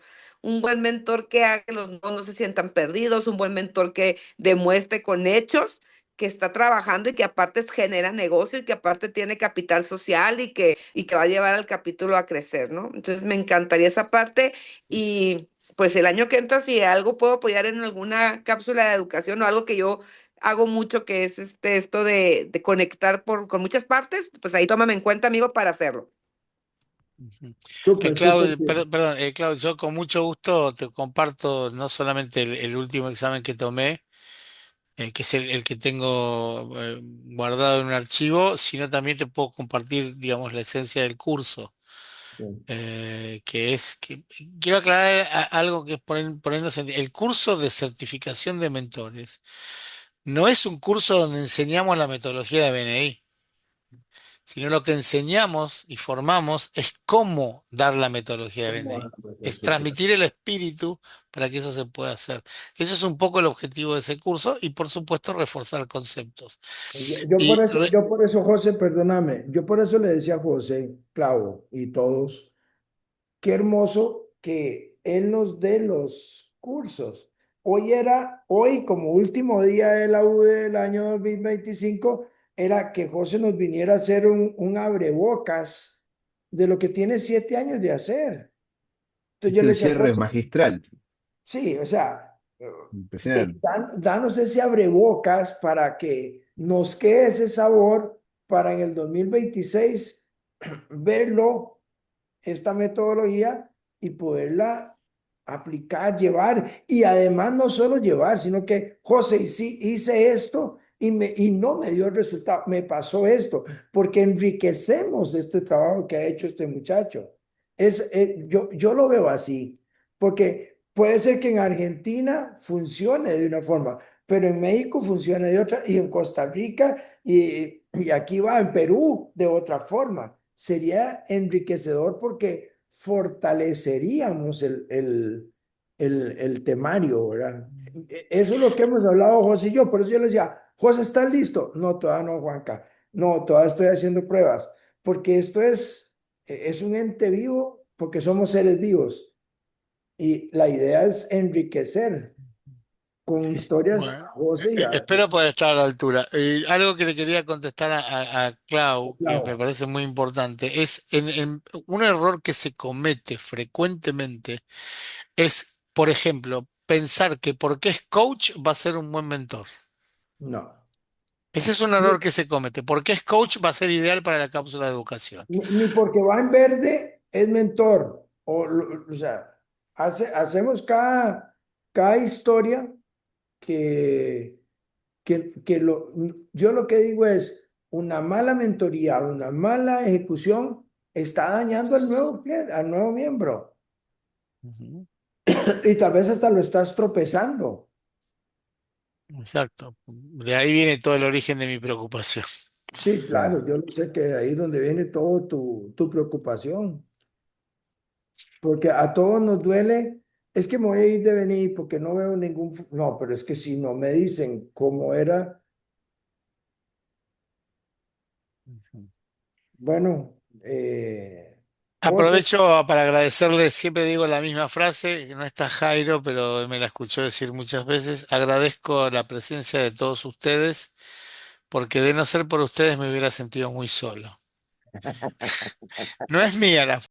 que haga que los no se sientan perdidos, un buen mentor que demuestre con hechos que está trabajando y que aparte genera negocio y que aparte tiene capital social y que va a llevar al capítulo a crecer, ¿no? Entonces me encantaría esa parte y pues el año que entra si algo puedo apoyar en alguna cápsula de educación o algo que yo hago mucho que es esto de conectar con muchas partes, pues ahí tómame en cuenta, amigo, para hacerlo. Ujú. Súper, súper Claudio, bien. perdón, Claudio, yo con mucho gusto te comparto no solamente el último examen que tomé, que es el que tengo guardado en un archivo, sino también te puedo compartir, digamos, la esencia del curso, Sí. que es que quiero aclarar algo que es ponernos el curso de certificación de mentores. No es un curso donde enseñamos la metodología de BNI, sino lo que enseñamos y formamos es cómo dar la metodología de BNI. Es Sí, claro. transmitir el espíritu para que eso se pueda hacer. Eso es un poco el objetivo de ese curso y por supuesto reforzar conceptos. Y Yo por eso, José, perdóname, yo por eso le decía a José, Clavo y todos, qué hermoso que él nos dé los cursos. Hoy como último día de la U del año 2025, era que José nos viniera a hacer un abrebocas de lo que tiene 7 años de hacer. Entonces Es yo que le el decía, cierre es José, magistral. sí, o sea, Impresionante. Danos ese abrebocas para que nos quede ese sabor para en el 2026 verlo, esta metodología, y poderla aplicar, llevar, y además no solo llevar, sino que, José, y sí, hice esto y no me dio el resultado, me pasó esto, porque enriquecemos este trabajo que ha hecho este muchacho. Yo lo veo así, porque puede ser que en Argentina funcione de una forma, pero en México funciona de otra, y en Costa Rica y aquí va, en Perú de otra forma. Sería enriquecedor porque fortaleceríamos el temario, ¿verdad? Eso es lo que hemos hablado José y yo, por eso yo le decía, José, ¿estás listo? No, todavía no, Juanca. No, todavía estoy haciendo pruebas, porque esto es un ente vivo, porque somos seres vivos. Y la idea es enriquecer con historias a Bueno, José y a espero poder estar a la altura. Algo que le quería contestar a Clau, que me Clau. parece muy importante, es un error que se comete frecuentemente es, por ejemplo, pensar que porque es coach va a ser un buen mentor. No. Ese es un error que se comete. Porque es coach va a ser ideal para la cápsula de educación. Ni porque va en verde es mentor. O sea, hacemos cada historia que, yo lo que digo es una mala mentoría, una mala ejecución está dañando al nuevo miembro Ujú. y tal vez hasta lo estás tropezando. Exacto. De ahí viene todo el origen de mi preocupación. Sí, Claro. claro, yo lo sé que ahí es donde viene todo tu preocupación. Porque a todos nos duele, es que me voy a ir de venir porque no veo No, pero es que si no me dicen cómo era, Ujú. bueno, José, Aprovecho para agradecerle, siempre digo la misma frase, que no está Jairo, pero me la escuchó decir muchas veces. Agradezco la presencia de todos ustedes, porque de no ser por ustedes me hubiera sentido muy solo. No es mía la